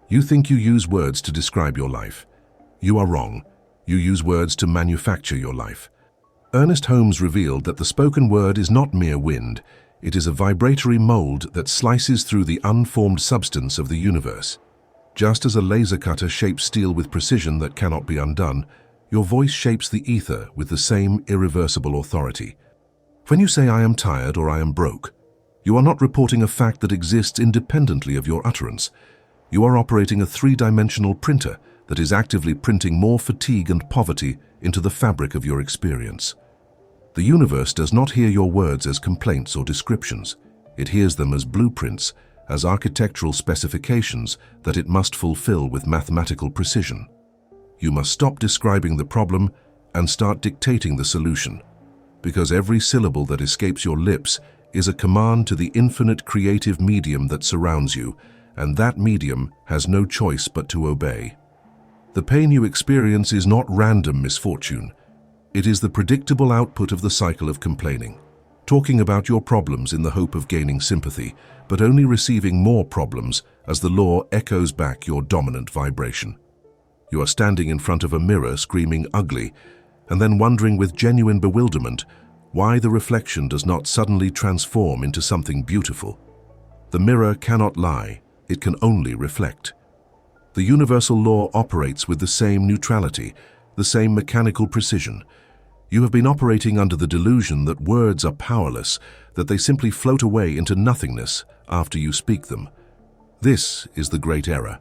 You think you use words to describe your life. You are wrong. You use words to manufacture your life. Ernest Holmes revealed that the spoken word is not mere wind. It is a vibratory mold that slices through the unformed substance of the universe. Just as a laser cutter shapes steel with precision that cannot be undone, your voice shapes the ether with the same irreversible authority. When you say "I am tired" or "I am broke," you are not reporting a fact that exists independently of your utterance. You are operating a three-dimensional printer that is actively printing more fatigue and poverty into the fabric of your experience. The universe does not hear your words as complaints or descriptions. It hears them as blueprints, as architectural specifications that it must fulfill with mathematical precision. You must stop describing the problem and start dictating the solution, because every syllable that escapes your lips is a command to the infinite creative medium that surrounds you, and that medium has no choice but to obey. The pain you experience is not random misfortune. It is the predictable output of the cycle of complaining, talking about your problems in the hope of gaining sympathy, but only receiving more problems as the law echoes back your dominant vibration. You are standing in front of a mirror screaming "ugly," and then wondering with genuine bewilderment why the reflection does not suddenly transform into something beautiful. The mirror cannot lie, it can only reflect. The universal law operates with the same neutrality, the same mechanical precision. You have been operating under the delusion that words are powerless, that they simply float away into nothingness after you speak them. This is the great error.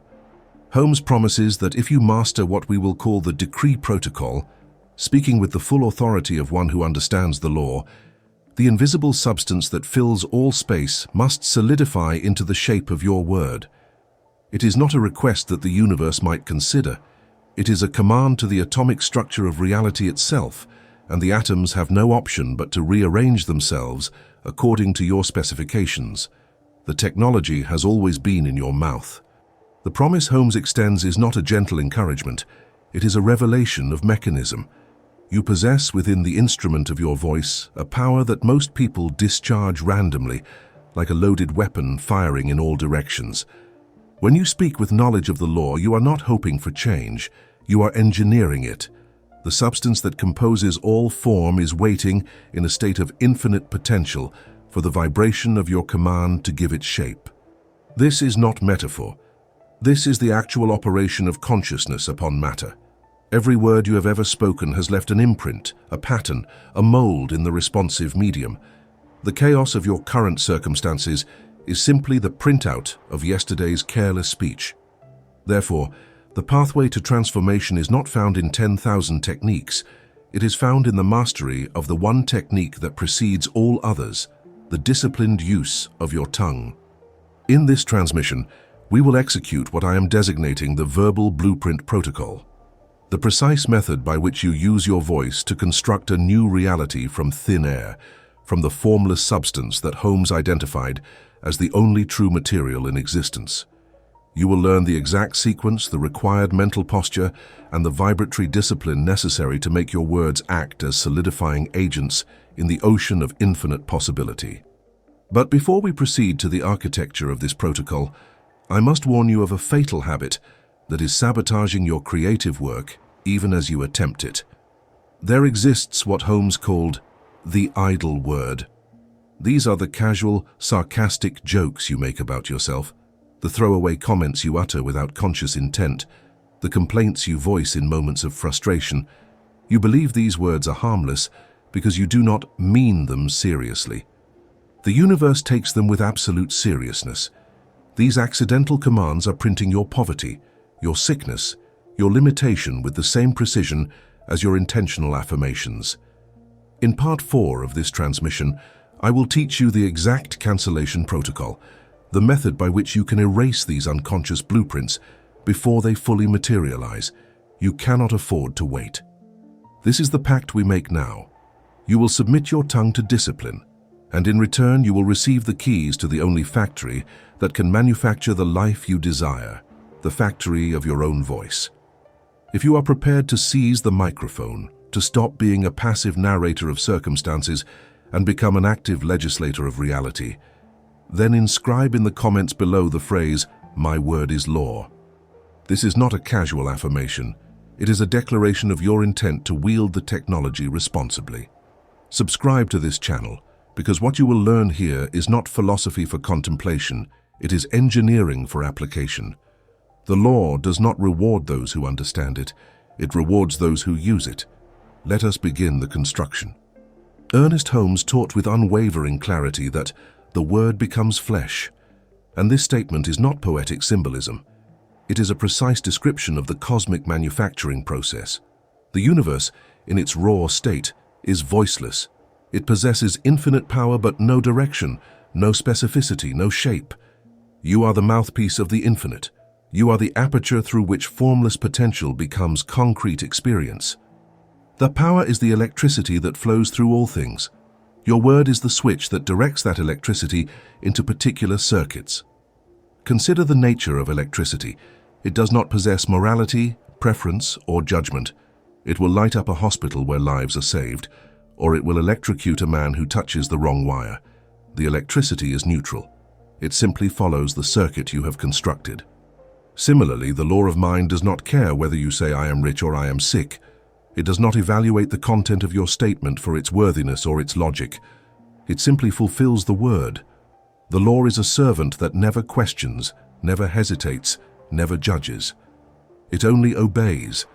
Holmes promises that if you master what we will call the decree protocol, speaking with the full authority of one who understands the law, the invisible substance that fills all space must solidify into the shape of your word. It is not a request that the universe might consider. It is a command to the atomic structure of reality itself, and the atoms have no option but to rearrange themselves according to your specifications. The technology has always been in your mouth. The promise Holmes extends is not a gentle encouragement. It is a revelation of mechanism. You possess within the instrument of your voice a power that most people discharge randomly, like a loaded weapon firing in all directions. When you speak with knowledge of the law, you are not hoping for change. You are engineering it. The substance that composes all form is waiting in a state of infinite potential for the vibration of your command to give it shape. This is not metaphor. This is the actual operation of consciousness upon matter. Every word you have ever spoken has left an imprint, a pattern, a mold in the responsive medium. The chaos of your current circumstances is simply the printout of yesterday's careless speech. Therefore, the pathway to transformation is not found in 10,000 techniques. It is found in the mastery of the one technique that precedes all others, the disciplined use of your tongue. In this transmission, we will execute what I am designating the verbal blueprint protocol, the precise method by which you use your voice to construct a new reality from thin air, from the formless substance that Holmes identified as the only true material in existence. You will learn the exact sequence, the required mental posture, and the vibratory discipline necessary to make your words act as solidifying agents in the ocean of infinite possibility. But before we proceed to the architecture of this protocol, I must warn you of a fatal habit that is sabotaging your creative work even as you attempt it. There exists what Holmes called the idle word. These are the casual, sarcastic jokes you make about yourself, the throwaway comments you utter without conscious intent, the complaints you voice in moments of frustration. You believe these words are harmless because you do not mean them seriously. The universe takes them with absolute seriousness. These accidental commands are printing your poverty, your sickness, your limitation with the same precision as your intentional affirmations. In part 4 of this transmission, I will teach you the exact cancellation protocol, the method by which you can erase these unconscious blueprints before they fully materialize. You cannot afford to wait. This is the pact we make now. You will submit your tongue to discipline, and in return you will receive the keys to the only factory that can manufacture the life you desire, the factory of your own voice. If you are prepared to seize the microphone, to stop being a passive narrator of circumstances and become an active legislator of reality, then inscribe in the comments below the phrase, "My word is law." This is not a casual affirmation. It is a declaration of your intent to wield the technology responsibly. Subscribe to this channel, because what you will learn here is not philosophy for contemplation, it is engineering for application. The law does not reward those who understand it, it rewards those who use it. Let us begin the construction. Ernest Holmes taught with unwavering clarity that the word becomes flesh. And this statement is not poetic symbolism. It is a precise description of the cosmic manufacturing process. The universe, in its raw state, is voiceless. It possesses infinite power but no direction, no specificity, no shape. You are the mouthpiece of the infinite. You are the aperture through which formless potential becomes concrete experience. The power is the electricity that flows through all things. Your word is the switch that directs that electricity into particular circuits. Consider the nature of electricity. It does not possess morality, preference, or judgment. It will light up a hospital where lives are saved, or it will electrocute a man who touches the wrong wire. The electricity is neutral. It simply follows the circuit you have constructed. Similarly, the law of mind does not care whether you say I am rich or I am sick. It does not evaluate the content of your statement for its worthiness or its logic. It simply fulfills the word. The law is a servant that never questions, never hesitates, never judges. It only obeys.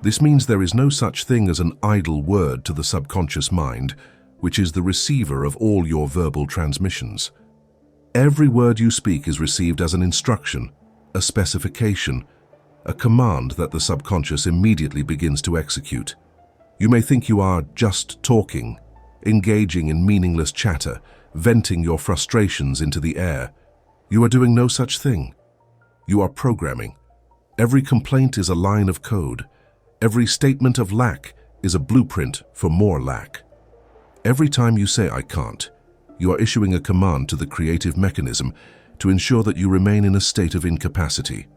This means there is no such thing as an idle word to the subconscious mind, which is the receiver of all your verbal transmissions. Every word you speak is received as an instruction, a specification, a command that the subconscious immediately begins to execute. You may think you are just talking, engaging in meaningless chatter, venting your frustrations into the air. You are doing no such thing. You are programming. Every complaint is a line of code. Every statement of lack is a blueprint for more lack. Every time you say I can't, you are issuing a command to the creative mechanism to ensure that you remain in a state of incapacity.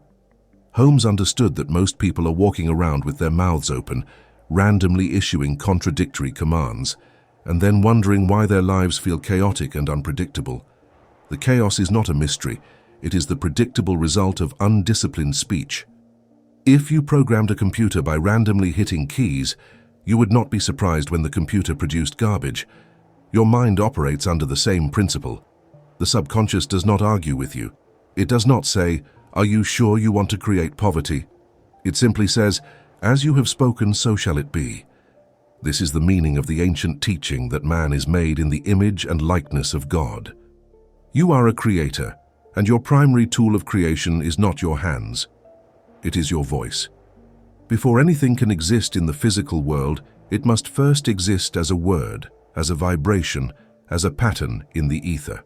Holmes understood that most people are walking around with their mouths open, randomly issuing contradictory commands, and then wondering why their lives feel chaotic and unpredictable. The chaos is not a mystery, it is the predictable result of undisciplined speech. If you programmed a computer by randomly hitting keys, you would not be surprised when the computer produced garbage. Your mind operates under the same principle. The subconscious does not argue with you. It does not say, "Are you sure you want to create poverty?" It simply says, "As you have spoken, so shall it be." This is the meaning of the ancient teaching that man is made in the image and likeness of God. You are a creator, and your primary tool of creation is not your hands. It is your voice. Before anything can exist in the physical world, it must first exist as a word, as a vibration, as a pattern in the ether.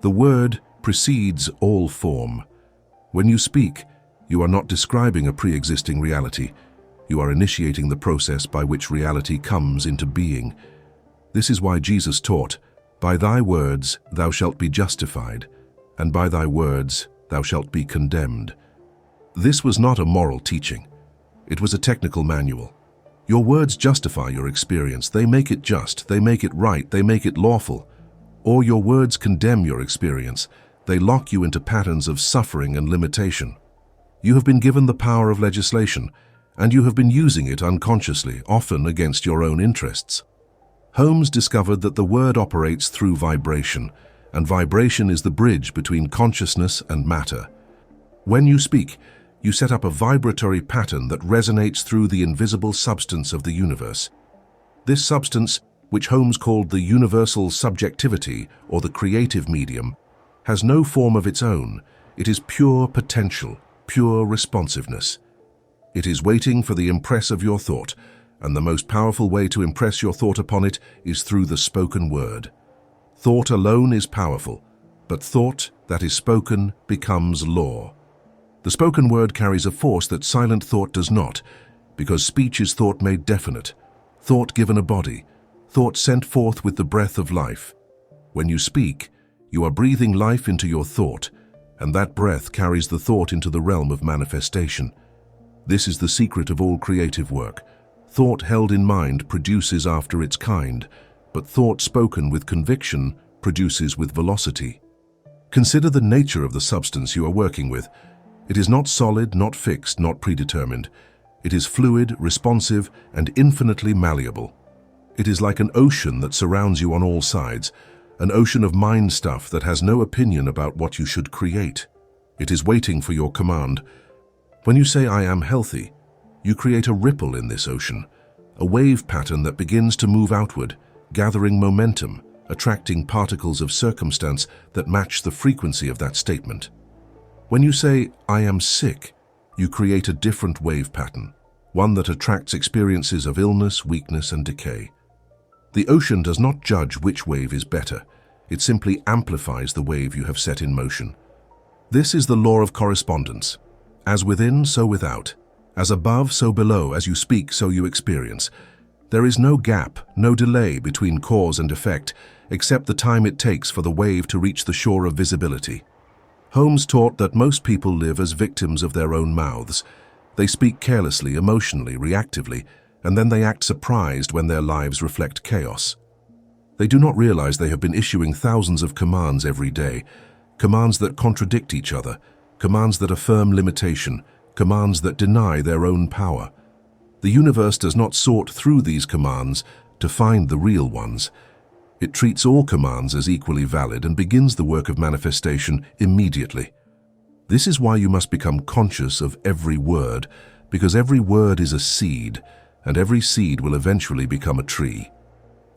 The word precedes all form. When you speak, you are not describing a pre-existing reality. You are initiating the process by which reality comes into being. This is why Jesus taught, "By thy words thou shalt be justified, and by thy words thou shalt be condemned." This was not a moral teaching. It was a technical manual. Your words justify your experience. They make it just, they make it right, they make it lawful. Or your words condemn your experience. They lock you into patterns of suffering and limitation. You have been given the power of legislation, and you have been using it unconsciously, often against your own interests. Holmes discovered that the word operates through vibration, and vibration is the bridge between consciousness and matter. When you speak, you set up a vibratory pattern that resonates through the invisible substance of the universe. This substance, which Holmes called the universal subjectivity or the creative medium, has no form of its own. It is pure potential, pure responsiveness. It is waiting for the impress of your thought, and the most powerful way to impress your thought upon it is through the spoken word. Thought alone is powerful, but thought that is spoken becomes law. The spoken word carries a force that silent thought does not, because speech is thought made definite, thought given a body, thought sent forth with the breath of life. When you speak, you are breathing life into your thought, and that breath carries the thought into the realm of manifestation. This is the secret of all creative work. Thought held in mind produces after its kind, but thought spoken with conviction produces with velocity. Consider the nature of the substance you are working with. It is not solid, not fixed, not predetermined. It is fluid, responsive, and infinitely malleable. It is like an ocean that surrounds you on all sides, an ocean of mind stuff that has no opinion about what you should create. It is waiting for your command. When you say, "I am healthy," you create a ripple in this ocean, a wave pattern that begins to move outward, gathering momentum, attracting particles of circumstance that match the frequency of that statement. When you say, "I am sick," you create a different wave pattern, one that attracts experiences of illness, weakness, and decay. The ocean does not judge which wave is better. It simply amplifies the wave you have set in motion. This is the law of correspondence. As within, so without. As above, so below. As you speak, so you experience. There is no gap, no delay between cause and effect, except the time it takes for the wave to reach the shore of visibility. Holmes taught that most people live as victims of their own mouths. They speak carelessly, emotionally, reactively, and then they act surprised when their lives reflect chaos. They do not realize they have been issuing thousands of commands every day, commands that contradict each other, commands that affirm limitation, commands that deny their own power. The universe does not sort through these commands to find the real ones. It treats all commands as equally valid and begins the work of manifestation immediately. This is why you must become conscious of every word, because every word is a seed, and every seed will eventually become a tree.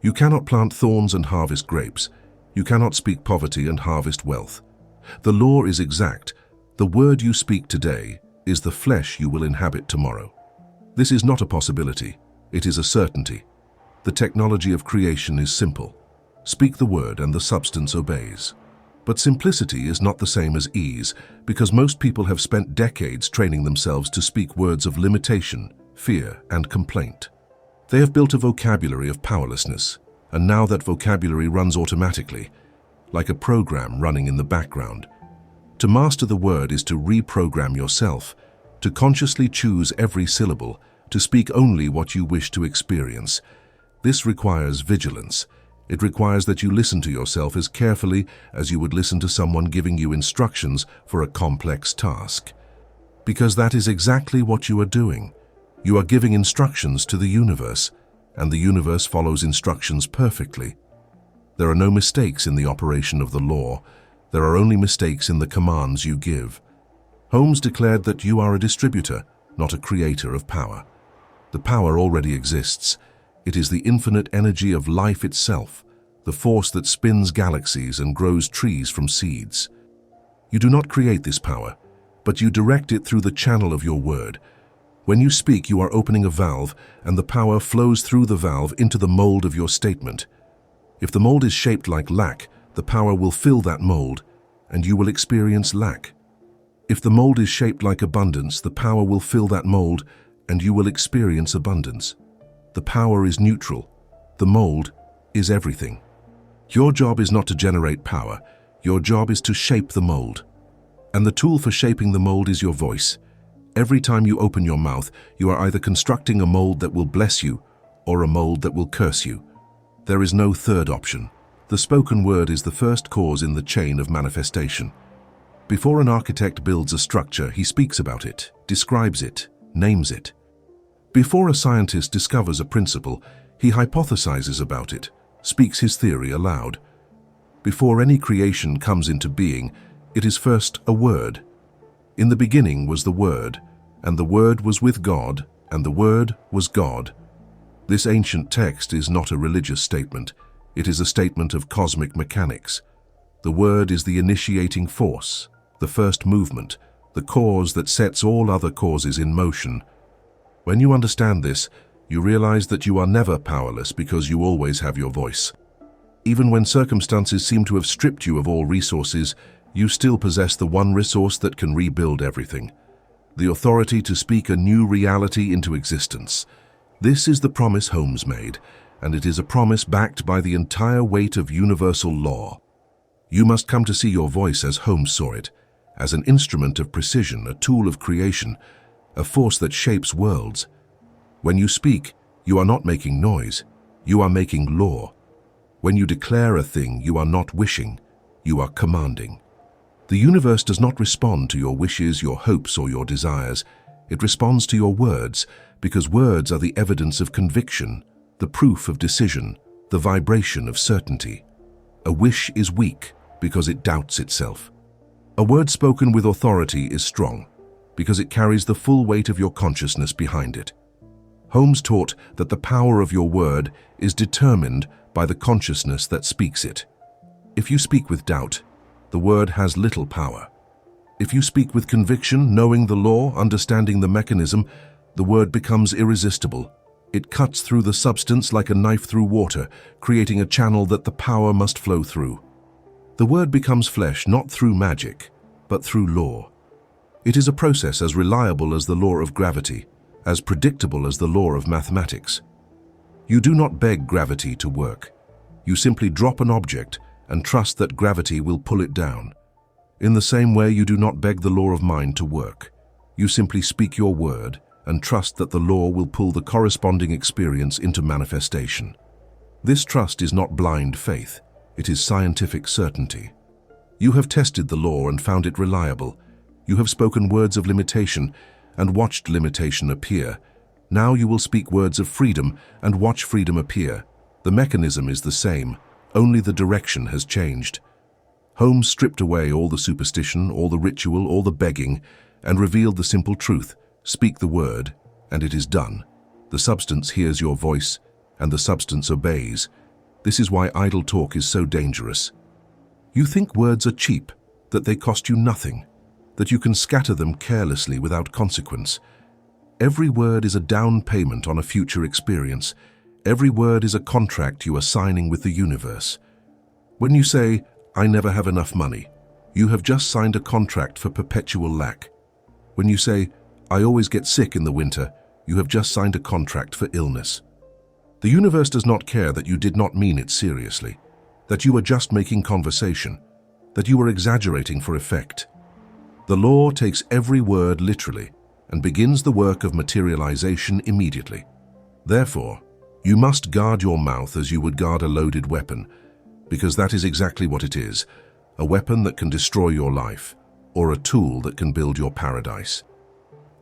You cannot plant thorns and harvest grapes. You cannot speak poverty and harvest wealth. The law is exact. The word you speak today is the flesh you will inhabit tomorrow. This is not a possibility. It is a certainty. The technology of creation is simple. Speak the word and the substance obeys. But simplicity is not the same as ease, because most people have spent decades training themselves to speak words of limitation, fear, and complaint. They have built a vocabulary of powerlessness, and now that vocabulary runs automatically, like a program running in the background. To master the word is to reprogram yourself, to consciously choose every syllable, to speak only what you wish to experience. This requires vigilance. It requires that you listen to yourself as carefully as you would listen to someone giving you instructions for a complex task. Because that is exactly what you are doing. You are giving instructions to the universe, and the universe follows instructions perfectly. There are no mistakes in the operation of the law. There are only mistakes in the commands you give. Holmes declared that you are a distributor, not a creator of power. The power already exists. It is the infinite energy of life itself, the force that spins galaxies and grows trees from seeds. You do not create this power, but you direct it through the channel of your word. When you speak, you are opening a valve, and the power flows through the valve into the mold of your statement. If the mold is shaped like lack, the power will fill that mold, and you will experience lack. If the mold is shaped like abundance, the power will fill that mold, and you will experience abundance. The power is neutral. The mold is everything. Your job is not to generate power. Your job is to shape the mold. And the tool for shaping the mold is your voice. Every time you open your mouth, you are either constructing a mold that will bless you or a mold that will curse you. There is no third option. The spoken word is the first cause in the chain of manifestation. Before an architect builds a structure, he speaks about it, describes it, names it. Before a scientist discovers a principle, he hypothesizes about it, speaks his theory aloud. Before any creation comes into being, it is first a word. In the beginning was the Word, and the Word was with God, and the Word was God. This ancient text is not a religious statement. It is a statement of cosmic mechanics. The Word is the initiating force, the first movement, the cause that sets all other causes in motion. When you understand this, you realize that you are never powerless because you always have your voice. Even when circumstances seem to have stripped you of all resources, you still possess the one resource that can rebuild everything: the authority to speak a new reality into existence. This is the promise Holmes made, and it is a promise backed by the entire weight of universal law. You must come to see your voice as Holmes saw it, as an instrument of precision, a tool of creation, a force that shapes worlds. When you speak, you are not making noise, you are making law. When you declare a thing, you are not wishing, you are commanding. The universe does not respond to your wishes, your hopes, or your desires. It responds to your words, because words are the evidence of conviction, the proof of decision, the vibration of certainty. A wish is weak because it doubts itself. A word spoken with authority is strong because it carries the full weight of your consciousness behind it. Holmes taught that the power of your word is determined by the consciousness that speaks it. If you speak with doubt, the word has little power. If you speak with conviction, knowing the law, understanding the mechanism, the word becomes irresistible. It cuts through the substance like a knife through water, creating a channel that the power must flow through. The word becomes flesh not through magic, but through law. It is a process as reliable as the law of gravity, as predictable as the law of mathematics. You do not beg gravity to work. You simply drop an object and trust that gravity will pull it down. In the same way, you do not beg the law of mind to work. You simply speak your word and trust that the law will pull the corresponding experience into manifestation. This trust is not blind faith, it is scientific certainty. You have tested the law and found it reliable. You have spoken words of limitation and watched limitation appear. Now you will speak words of freedom and watch freedom appear. The mechanism is the same, only the direction has changed. Holmes stripped away all the superstition, all the ritual, all the begging, and revealed the simple truth. Speak the word, and it is done. The substance hears your voice, and the substance obeys. This is why idle talk is so dangerous. You think words are cheap, that they cost you nothing, that you can scatter them carelessly without consequence. Every word is a down payment on a future experience. Every word is a contract you are signing with the universe. When you say, "I never have enough money," you have just signed a contract for perpetual lack. When you say, "I always get sick in the winter," you have just signed a contract for illness. The universe does not care that you did not mean it seriously, that you are just making conversation, that you are exaggerating for effect. The law takes every word literally and begins the work of materialization immediately. Therefore, you must guard your mouth as you would guard a loaded weapon, because that is exactly what it is, a weapon that can destroy your life, or a tool that can build your paradise.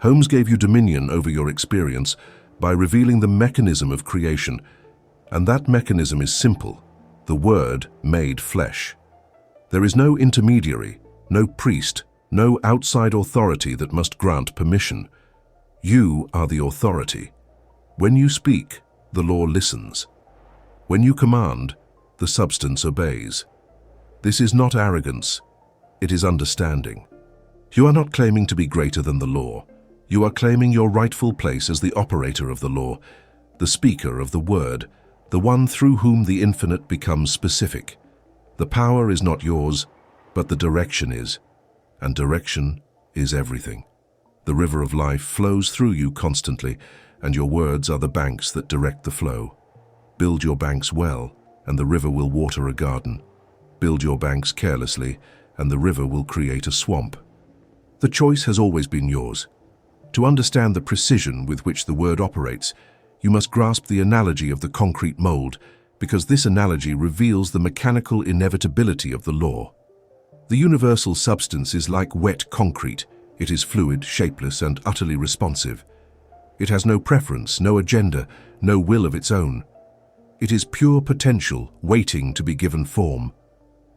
Holmes gave you dominion over your experience by revealing the mechanism of creation, and that mechanism is simple: the Word made flesh. There is no intermediary, no priest, no outside authority that must grant permission. You are the authority. When you speak, the law listens. When you command, the substance obeys. This is not arrogance, it is understanding. You are not claiming to be greater than the law. You are claiming your rightful place as the operator of the law, the speaker of the word, the one through whom the infinite becomes specific. The power is not yours, but the direction is, and direction is everything. The river of life flows through you constantly, and your words are the banks that direct the flow. Build your banks well, and the river will water a garden. Build your banks carelessly, and the river will create a swamp. The choice has always been yours. To understand the precision with which the word operates, you must grasp the analogy of the concrete mold, because this analogy reveals the mechanical inevitability of the law. The universal substance is like wet concrete. It is fluid, shapeless, and utterly responsive. It has no preference, no agenda, no will of its own. It is pure potential, waiting to be given form.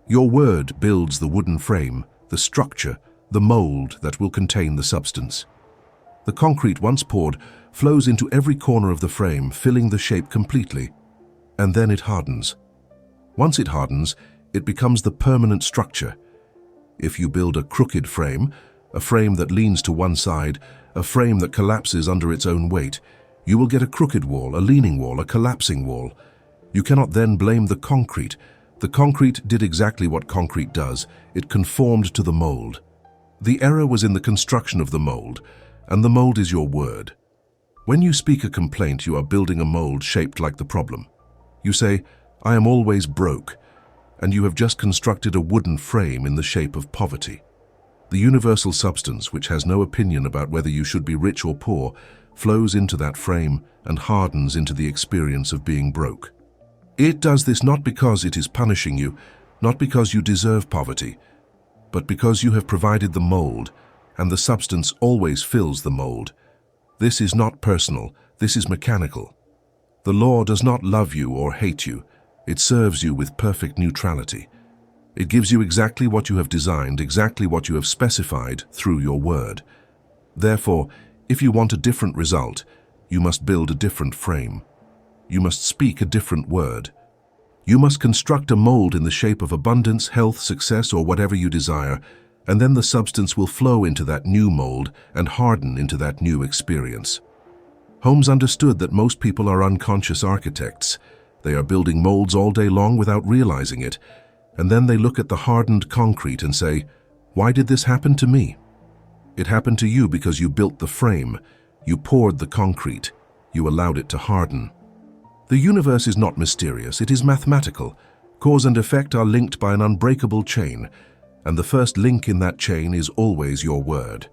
Your word builds the wooden frame, the structure, the mold that will contain the substance. The concrete, once poured, flows into every corner of the frame, filling the shape completely, and then it hardens. Once it hardens, it becomes the permanent structure. If you build a crooked frame, a frame that leans to one side, a frame that collapses under its own weight, you will get a crooked wall, a leaning wall, a collapsing wall. You cannot then blame the concrete. The concrete did exactly what concrete does. It conformed to the mold. The error was in the construction of the mold, and the mold is your word. When you speak a complaint, you are building a mold shaped like the problem. You say, "I am always broke," and you have just constructed a wooden frame in the shape of poverty. The universal substance, which has no opinion about whether you should be rich or poor, flows into that frame and hardens into the experience of being broke. It does this not because it is punishing you, not because you deserve poverty, but because you have provided the mold, and the substance always fills the mold. This is not personal, this is mechanical. The law does not love you or hate you, it serves you with perfect neutrality. It gives you exactly what you have designed, exactly what you have specified through your word. Therefore, if you want a different result, you must build a different frame. You must speak a different word. You must construct a mold in the shape of abundance, health, success, or whatever you desire, and then the substance will flow into that new mold and harden into that new experience. Holmes understood that most people are unconscious architects. They are building molds all day long without realizing it, and then they look at the hardened concrete and say, "Why did this happen to me?" It happened to you because you built the frame, you poured the concrete, you allowed it to harden. The universe is not mysterious, it is mathematical. Cause and effect are linked by an unbreakable chain, and the first link in that chain is always your word.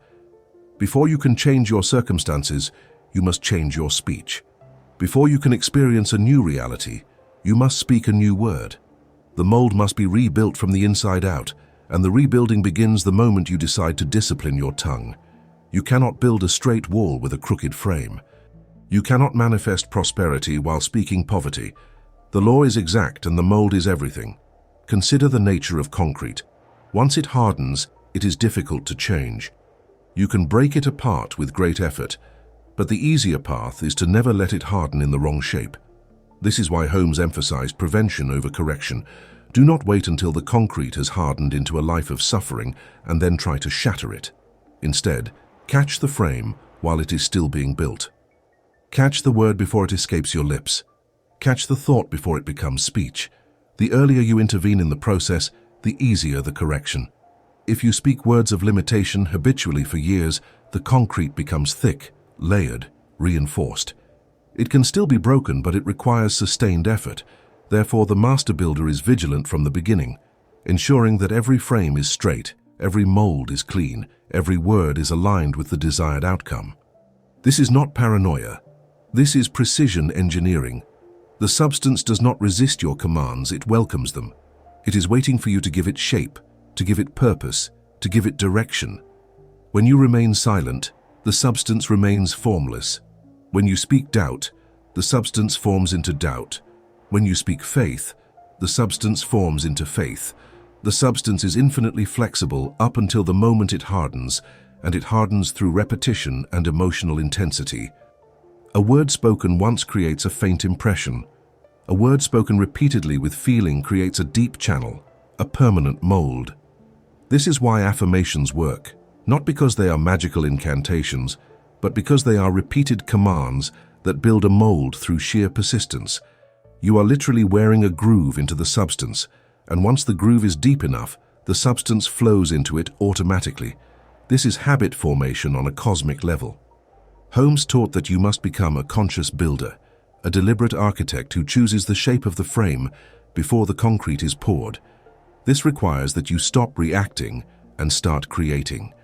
Before you can change your circumstances, you must change your speech. Before you can experience a new reality, you must speak a new word. The mold must be rebuilt from the inside out, and the rebuilding begins the moment you decide to discipline your tongue. You cannot build a straight wall with a crooked frame. You cannot manifest prosperity while speaking poverty. The law is exact and the mold is everything. Consider the nature of concrete. Once it hardens, it is difficult to change. You can break it apart with great effort, but the easier path is to never let it harden in the wrong shape. This is why Holmes emphasized prevention over correction. Do not wait until the concrete has hardened into a life of suffering and then try to shatter it. Instead, catch the frame while it is still being built. Catch the word before it escapes your lips. Catch the thought before it becomes speech. The earlier you intervene in the process, the easier the correction. If you speak words of limitation habitually for years, the concrete becomes thick, layered, reinforced. It can still be broken, but it requires sustained effort. Therefore, the master builder is vigilant from the beginning, ensuring that every frame is straight, every mold is clean, every word is aligned with the desired outcome. This is not paranoia. This is precision engineering. The substance does not resist your commands, it welcomes them. It is waiting for you to give it shape, to give it purpose, to give it direction. When you remain silent, the substance remains formless. When you speak doubt, the substance forms into doubt. When you speak faith, the substance forms into faith. The substance is infinitely flexible up until the moment it hardens, and it hardens through repetition and emotional intensity. A word spoken once creates a faint impression. A word spoken repeatedly with feeling creates a deep channel, a permanent mold. This is why affirmations work, not because they are magical incantations, but because they are repeated commands that build a mold through sheer persistence. You are literally wearing a groove into the substance, and once the groove is deep enough, the substance flows into it automatically. This is habit formation on a cosmic level. Holmes taught that you must become a conscious builder, a deliberate architect who chooses the shape of the frame before the concrete is poured. This requires that you stop reacting and start creating.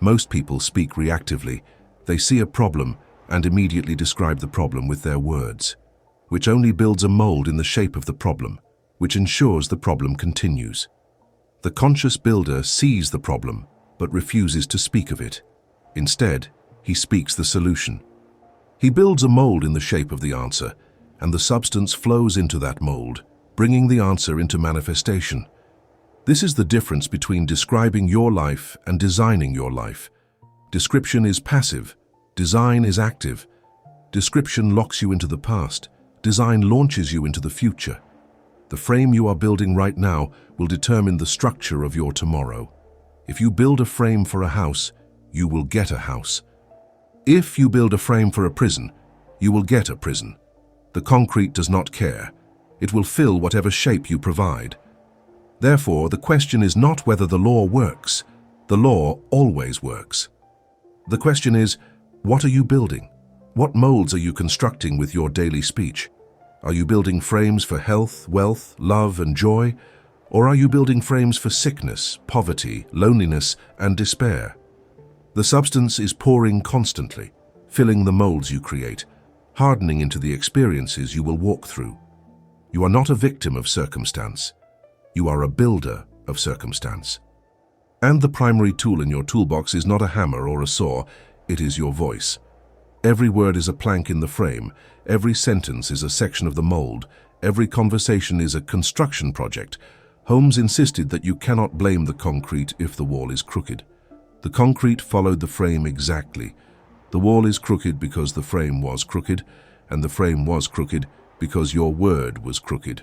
Most people speak reactively. They see a problem and immediately describe the problem with their words, which only builds a mold in the shape of the problem, which ensures the problem continues. The conscious builder sees the problem, but refuses to speak of it. Instead, he speaks the solution. He builds a mold in the shape of the answer, and the substance flows into that mold, bringing the answer into manifestation. This is the difference between describing your life and designing your life. Description is passive, design is active. Description locks you into the past, design launches you into the future. The frame you are building right now will determine the structure of your tomorrow. If you build a frame for a house, you will get a house. If you build a frame for a prison, you will get a prison. The concrete does not care. It will fill whatever shape you provide. Therefore, the question is not whether the law works. The law always works. The question is, what are you building? What molds are you constructing with your daily speech? Are you building frames for health, wealth, love, and joy? Or are you building frames for sickness, poverty, loneliness, and despair? The substance is pouring constantly, filling the molds you create, hardening into the experiences you will walk through. You are not a victim of circumstance. You are a builder of circumstance. And the primary tool in your toolbox is not a hammer or a saw, it is your voice. Every word is a plank in the frame, every sentence is a section of the mold, every conversation is a construction project. Holmes insisted that you cannot blame the concrete if the wall is crooked. The concrete followed the frame exactly. The wall is crooked because the frame was crooked, and the frame was crooked because your word was crooked.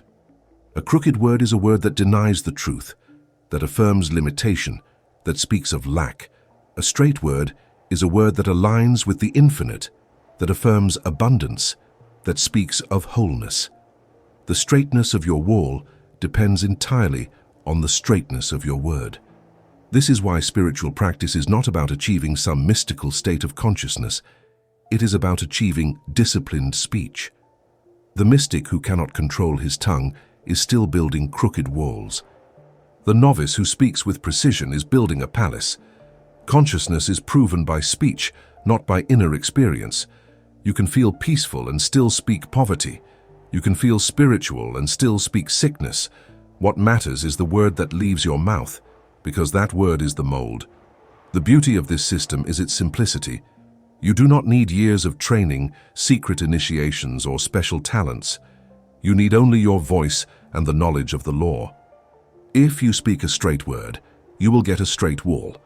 A crooked word is a word that denies the truth, that affirms limitation, that speaks of lack. A straight word is a word that aligns with the infinite, that affirms abundance, that speaks of wholeness. The straightness of your wall depends entirely on the straightness of your word. This is why spiritual practice is not about achieving some mystical state of consciousness. It is about achieving disciplined speech. The mystic who cannot control his tongue is still building crooked walls. The novice who speaks with precision is building a palace. Consciousness is proven by speech, not by inner experience. You can feel peaceful and still speak poverty. You can feel spiritual and still speak sickness. What matters is the word that leaves your mouth, because that word is the mold. The beauty of this system is its simplicity. You do not need years of training, secret initiations, or special talents. You need only your voice and the knowledge of the law. If you speak a straight word, you will get a straight wall.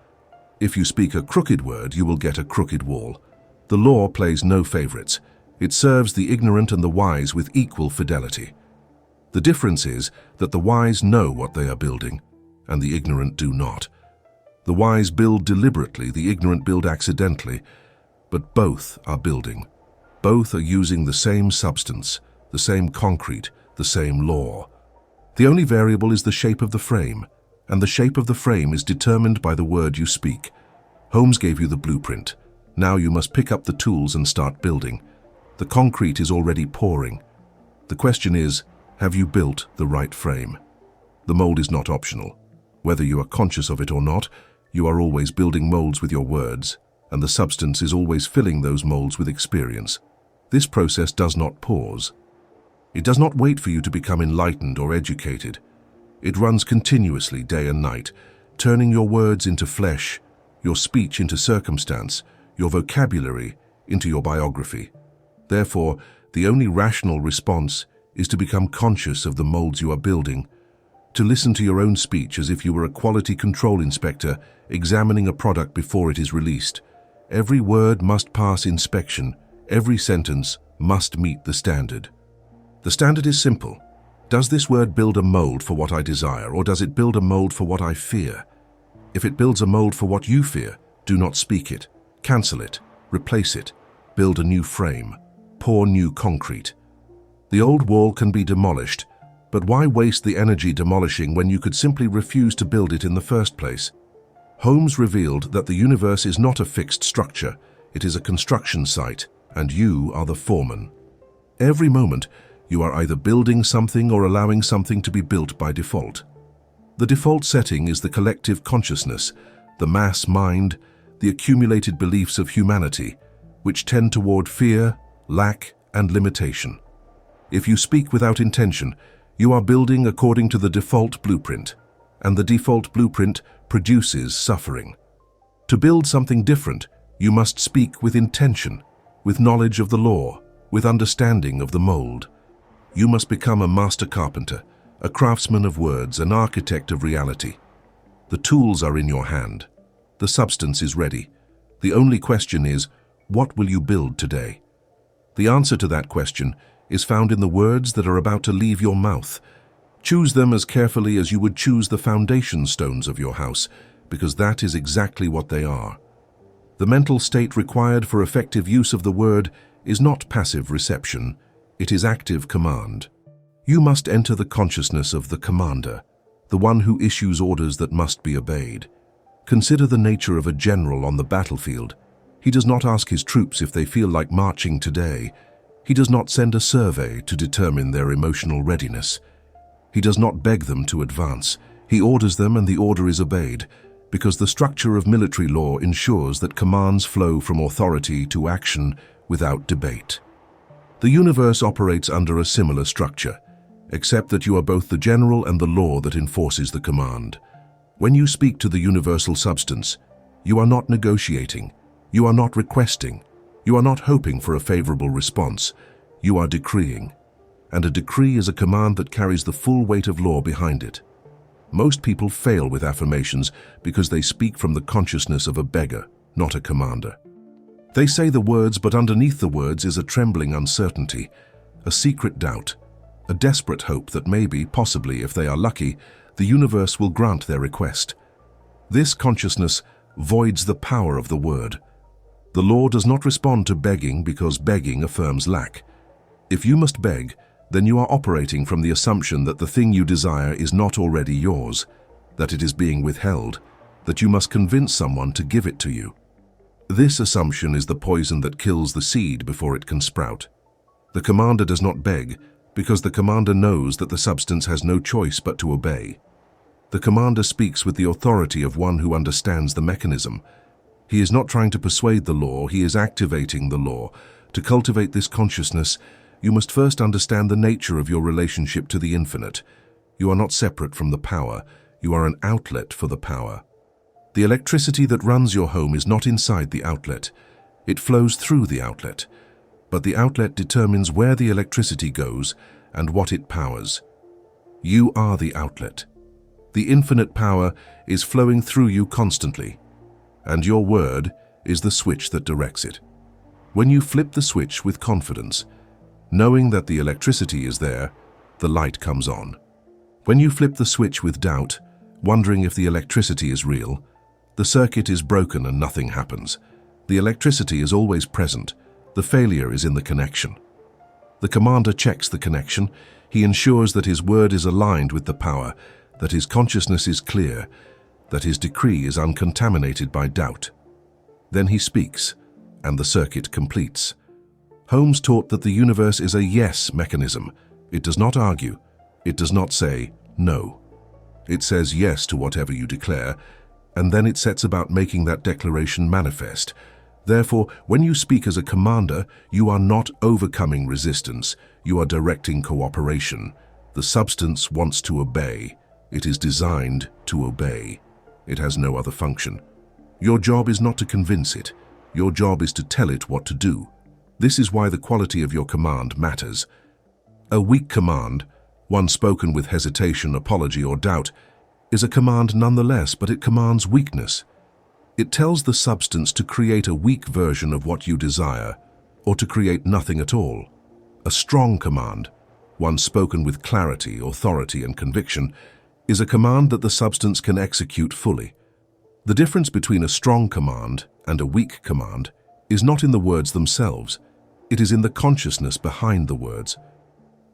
If you speak a crooked word, you will get a crooked wall. The law plays no favorites. It serves the ignorant and the wise with equal fidelity. The difference is that the wise know what they are building, and the ignorant do not. The wise build deliberately, the ignorant build accidentally, but both are building. Both are using the same substance, the same concrete, the same law. The only variable is the shape of the frame, and the shape of the frame is determined by the word you speak. Holmes gave you the blueprint. Now you must pick up the tools and start building. The concrete is already pouring. The question is, have you built the right frame? The mold is not optional. Whether you are conscious of it or not, you are always building molds with your words, and the substance is always filling those molds with experience. This process does not pause. It does not wait for you to become enlightened or educated. It runs continuously day and night, turning your words into flesh, your speech into circumstance, your vocabulary into your biography. Therefore, the only rational response is to become conscious of the molds you are building, to listen to your own speech as if you were a quality control inspector examining a product before it is released. Every word must pass inspection. Every sentence must meet the standard. The standard is simple. Does this word build a mold for what I desire, or does it build a mold for what I fear? If it builds a mold for what you fear, do not speak it. Cancel it. Replace it. Build a new frame. Pour new concrete. The old wall can be demolished, but why waste the energy demolishing when you could simply refuse to build it in the first place? Holmes revealed that the universe is not a fixed structure, it is a construction site, and you are the foreman. Every moment, you are either building something or allowing something to be built by default. The default setting is the collective consciousness, the mass mind, the accumulated beliefs of humanity, which tend toward fear, lack, and limitation. If you speak without intention, you are building according to the default blueprint, and the default blueprint produces suffering. To build something different, you must speak with intention, with knowledge of the law, with understanding of the mold. You must become a master carpenter, a craftsman of words, an architect of reality. The tools are in your hand. The substance is ready. The only question is, what will you build today? The answer to that question is found in the words that are about to leave your mouth. Choose them as carefully as you would choose the foundation stones of your house, because that is exactly what they are. The mental state required for effective use of the word is not passive reception, it is active command. You must enter the consciousness of the commander, the one who issues orders that must be obeyed. Consider the nature of a general on the battlefield. He does not ask his troops if they feel like marching today. He does not send a survey to determine their emotional readiness. He does not beg them to advance. He orders them and the order is obeyed, because the structure of military law ensures that commands flow from authority to action without debate. The universe operates under a similar structure, except that you are both the general and the law that enforces the command. When you speak to the universal substance, you are not negotiating, you are not requesting, you are not hoping for a favorable response, you are decreeing. And a decree is a command that carries the full weight of law behind it. Most people fail with affirmations because they speak from the consciousness of a beggar, not a commander. They say the words, but underneath the words is a trembling uncertainty, a secret doubt, a desperate hope that maybe, possibly, if they are lucky, the universe will grant their request. This consciousness voids the power of the word. The law does not respond to begging because begging affirms lack. If you must beg, then you are operating from the assumption that the thing you desire is not already yours, that it is being withheld, that you must convince someone to give it to you. This assumption is the poison that kills the seed before it can sprout. The commander does not beg because the commander knows that the substance has no choice but to obey. The commander speaks with the authority of one who understands the mechanism. He is not trying to persuade the law, he is activating the law. To cultivate this consciousness, you must first understand the nature of your relationship to the infinite. You are not separate from the power, you are an outlet for the power. The electricity that runs your home is not inside the outlet. It flows through the outlet. But the outlet determines where the electricity goes and what it powers. You are the outlet. The infinite power is flowing through you constantly, and your word is the switch that directs it. When you flip the switch with confidence, knowing that the electricity is there, the light comes on. When you flip the switch with doubt, wondering if the electricity is real, the circuit is broken and nothing happens. The electricity is always present. The failure is in the connection. The commander checks the connection. He ensures that his word is aligned with the power, that his consciousness is clear, that his decree is uncontaminated by doubt. Then he speaks, and the circuit completes. Holmes taught that the universe is a yes mechanism. It does not argue. It does not say no. It says yes to whatever you declare, and then it sets about making that declaration manifest. Therefore, when you speak as a commander, you are not overcoming resistance. You are directing cooperation. The substance wants to obey. It is designed to obey. It has no other function. Your job is not to convince it. Your job is to tell it what to do. This is why the quality of your command matters. A weak command, one spoken with hesitation, apology, or doubt, is a command nonetheless, but it commands weakness. It tells the substance to create a weak version of what you desire, or to create nothing at all. A strong command, one spoken with clarity, authority, and conviction, is a command that the substance can execute fully. The difference between a strong command and a weak command is not in the words themselves. It is in the consciousness behind the words.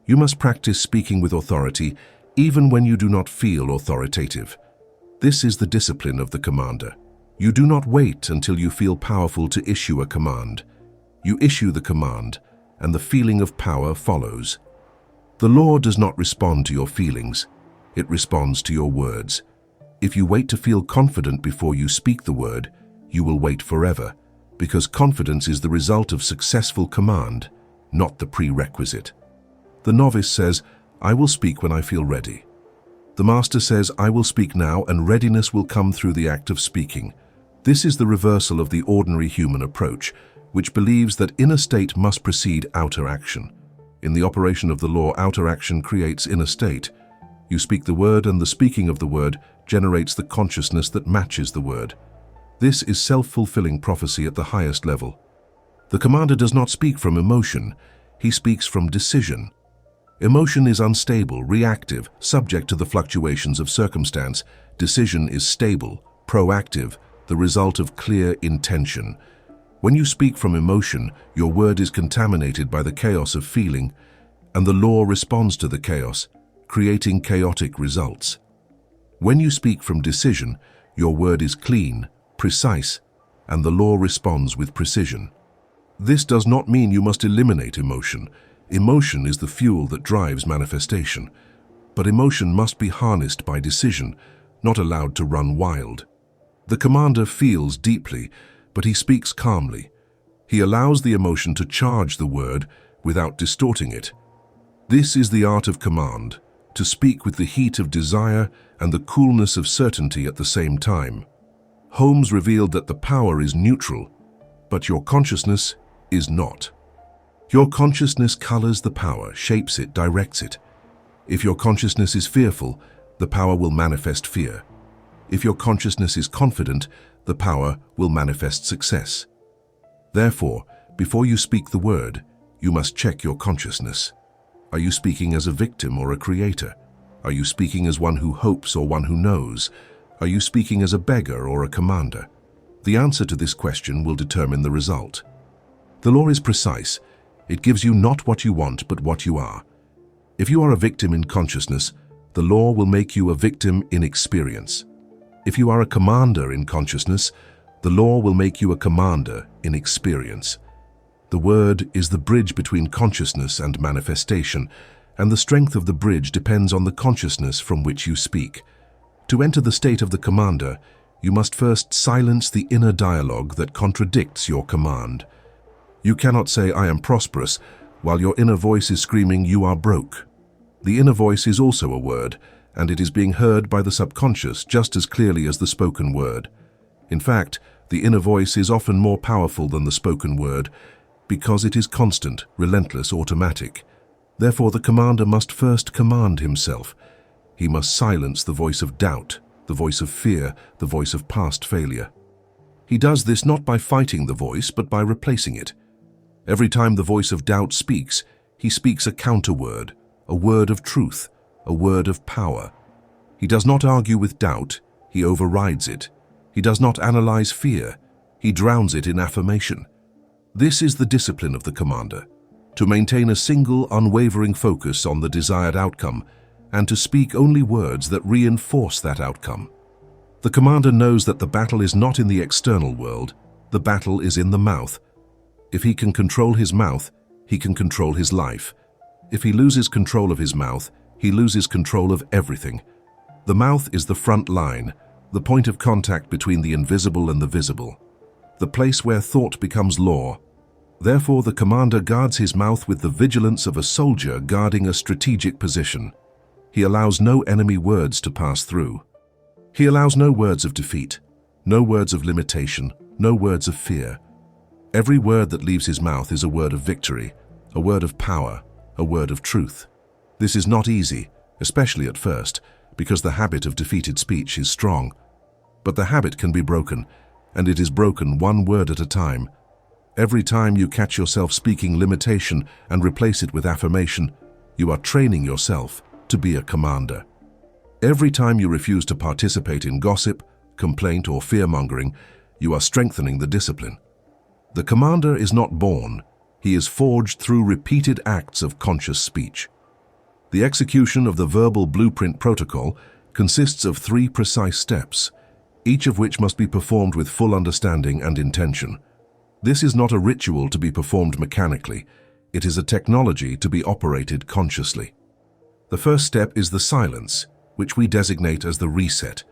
You must practice speaking with authority even when you do not feel authoritative. This is the discipline of the commander. You do not wait until you feel powerful to issue a command. You issue the command, and the feeling of power follows. The law does not respond to your feelings. It responds to your words. If you wait to feel confident before you speak the word, you will wait forever, because confidence is the result of successful command, not the prerequisite. The novice says, "I will speak when I feel ready." The master says, "I will speak now," and readiness will come through the act of speaking. This is the reversal of the ordinary human approach, which believes that inner state must precede outer action. In the operation of the law, outer action creates inner state. You speak the word, and the speaking of the word generates the consciousness that matches the word. This is self-fulfilling prophecy at the highest level. The commander does not speak from emotion, he speaks from decision. Emotion is unstable, reactive, subject to the fluctuations of circumstance. Decision is stable, proactive, the result of clear intention. When you speak from emotion, your word is contaminated by the chaos of feeling, and the law responds to the chaos, creating chaotic results. When you speak from decision, your word is clean, precise, and the law responds with precision. This does not mean you must eliminate emotion. Emotion is the fuel that drives manifestation. But emotion must be harnessed by decision, not allowed to run wild. The commander feels deeply, but he speaks calmly. He allows the emotion to charge the word without distorting it. This is the art of command, to speak with the heat of desire and the coolness of certainty at the same time. Holmes revealed that the power is neutral, but your consciousness is not. Your consciousness colors the power, shapes it, directs it. If your consciousness is fearful, the power will manifest fear. If your consciousness is confident, the power will manifest success. Therefore, before you speak the word, you must check your consciousness. Are you speaking as a victim or a creator? Are you speaking as one who hopes or one who knows? Are you speaking as a beggar or a commander? The answer to this question will determine the result. The law is precise. It gives you not what you want, but what you are. If you are a victim in consciousness, the law will make you a victim in experience. If you are a commander in consciousness, the law will make you a commander in experience. The word is the bridge between consciousness and manifestation, and the strength of the bridge depends on the consciousness from which you speak. To enter the state of the commander, you must first silence the inner dialogue that contradicts your command. You cannot say, "I am prosperous," while your inner voice is screaming, "You are broke." The inner voice is also a word, and it is being heard by the subconscious just as clearly as the spoken word. In fact, the inner voice is often more powerful than the spoken word because it is constant, relentless, automatic. Therefore, the commander must first command himself. He must silence the voice of doubt, the voice of fear, the voice of past failure. He does this not by fighting the voice, but by replacing it. Every time the voice of doubt speaks, he speaks a counterword, a word of truth, a word of power. He does not argue with doubt, he overrides it. He does not analyze fear, he drowns it in affirmation. This is the discipline of the commander, to maintain a single, unwavering focus on the desired outcome and to speak only words that reinforce that outcome. The commander knows that the battle is not in the external world, the battle is in the mouth. If he can control his mouth, he can control his life. If he loses control of his mouth, he loses control of everything. The mouth is the front line, the point of contact between the invisible and the visible, the place where thought becomes law. Therefore, the commander guards his mouth with the vigilance of a soldier guarding a strategic position. He allows no enemy words to pass through. He allows no words of defeat, no words of limitation, no words of fear. Every word that leaves his mouth is a word of victory, a word of power, a word of truth. This is not easy, especially at first, because the habit of defeated speech is strong. But the habit can be broken, and it is broken one word at a time. Every time you catch yourself speaking limitation and replace it with affirmation, you are training yourself to be a commander. Every time you refuse to participate in gossip, complaint, or fear-mongering, you are strengthening the discipline. The commander is not born, he is forged through repeated acts of conscious speech. The execution of the verbal blueprint protocol consists of 3 precise steps, each of which must be performed with full understanding and intention. This is not a ritual to be performed mechanically, it is a technology to be operated consciously. The first step is the silence, which we designate as the reset.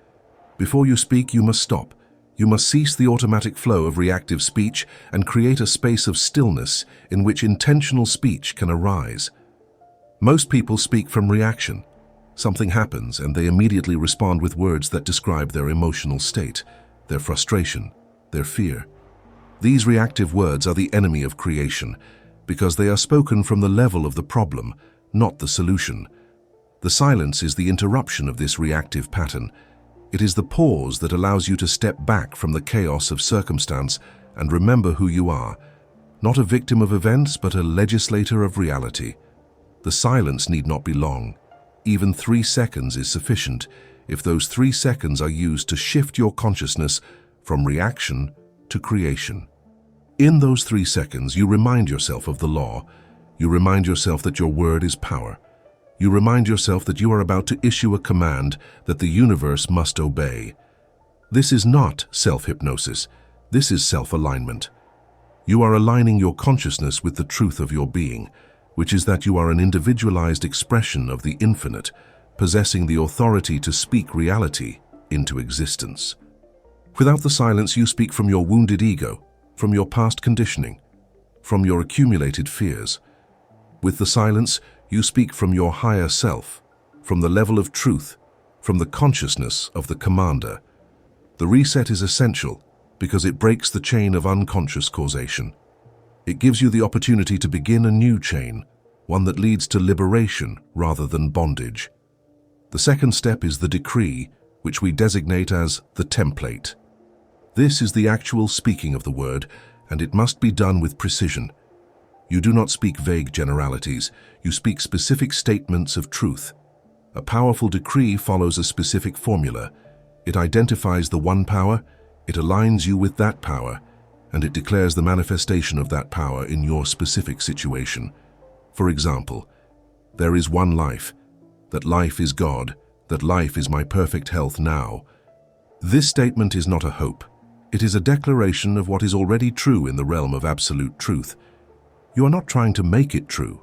Before you speak, you must stop. You must cease the automatic flow of reactive speech and create a space of stillness in which intentional speech can arise. Most people speak from reaction. Something happens and they immediately respond with words that describe their emotional state, their frustration, their fear. These reactive words are the enemy of creation because they are spoken from the level of the problem, not the solution. The silence is the interruption of this reactive pattern. It is the pause that allows you to step back from the chaos of circumstance and remember who you are, not a victim of events, but a legislator of reality. The silence need not be long. Even 3 seconds is sufficient if those 3 seconds are used to shift your consciousness from reaction to creation. In those 3 seconds, you remind yourself of the law. You remind yourself that your word is power. You remind yourself that you are about to issue a command that the universe must obey. This is not self-hypnosis. This is self-alignment. You are aligning your consciousness with the truth of your being, which is that you are an individualized expression of the infinite, possessing the authority to speak reality into existence. Without the silence, you speak from your wounded ego, from your past conditioning, from your accumulated fears. With the silence, you speak from your higher self, from the level of truth, from the consciousness of the commander. The reset is essential because it breaks the chain of unconscious causation. It gives you the opportunity to begin a new chain, one that leads to liberation rather than bondage. The second step is the decree, which we designate as the template. This is the actual speaking of the word, and it must be done with precision. You do not speak vague generalities, you speak specific statements of truth. A powerful decree follows a specific formula. It identifies the one power, it aligns you with that power, and it declares the manifestation of that power in your specific situation. For example, there is one life, that life is God, that life is my perfect health now. This statement is not a hope. It is a declaration of what is already true in the realm of absolute truth. You are not trying to make it true.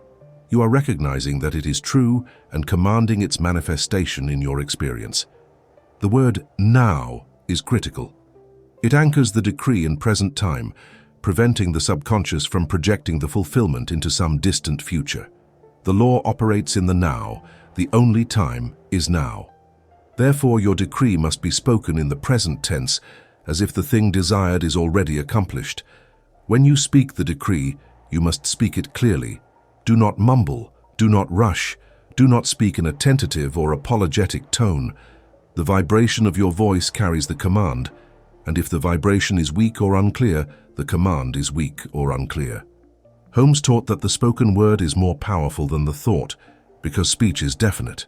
You are recognizing that it is true and commanding its manifestation in your experience. The word now is critical. It anchors the decree in present time, preventing the subconscious from projecting the fulfillment into some distant future. The law operates in the now. The only time is now. Therefore, your decree must be spoken in the present tense, as if the thing desired is already accomplished. When you speak the decree, you must speak it clearly. Do not mumble, do not rush, do not speak in a tentative or apologetic tone. The vibration of your voice carries the command, and if the vibration is weak or unclear, the command is weak or unclear. Holmes taught that the spoken word is more powerful than the thought, because speech is definite.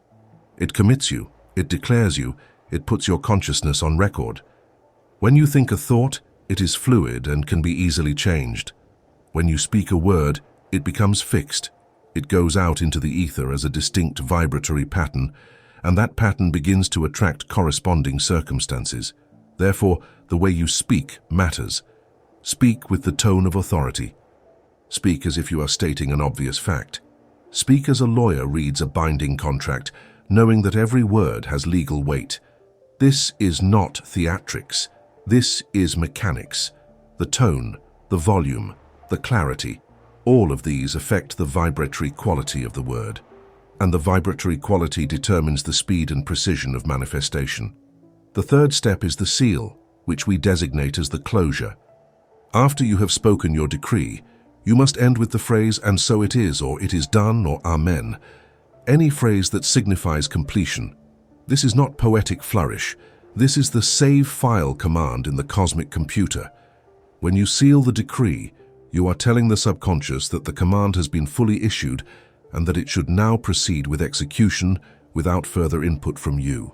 It commits you, it declares you, it puts your consciousness on record. When you think a thought, it is fluid and can be easily changed. When you speak a word, it becomes fixed. It goes out into the ether as a distinct vibratory pattern, and that pattern begins to attract corresponding circumstances. Therefore, the way you speak matters. Speak with the tone of authority. Speak as if you are stating an obvious fact. Speak as a lawyer reads a binding contract, knowing that every word has legal weight. This is not theatrics. This is mechanics. The tone, the volume, the clarity, all of these affect the vibratory quality of the word. And the vibratory quality determines the speed and precision of manifestation. The third step is the seal, which we designate as the closure. After you have spoken your decree, you must end with the phrase, "and so it is," or "it is done," or "Amen." Any phrase that signifies completion. This is not poetic flourish. This is the save file command in the cosmic computer. When you seal the decree, you are telling the subconscious that the command has been fully issued and that it should now proceed with execution without further input from you.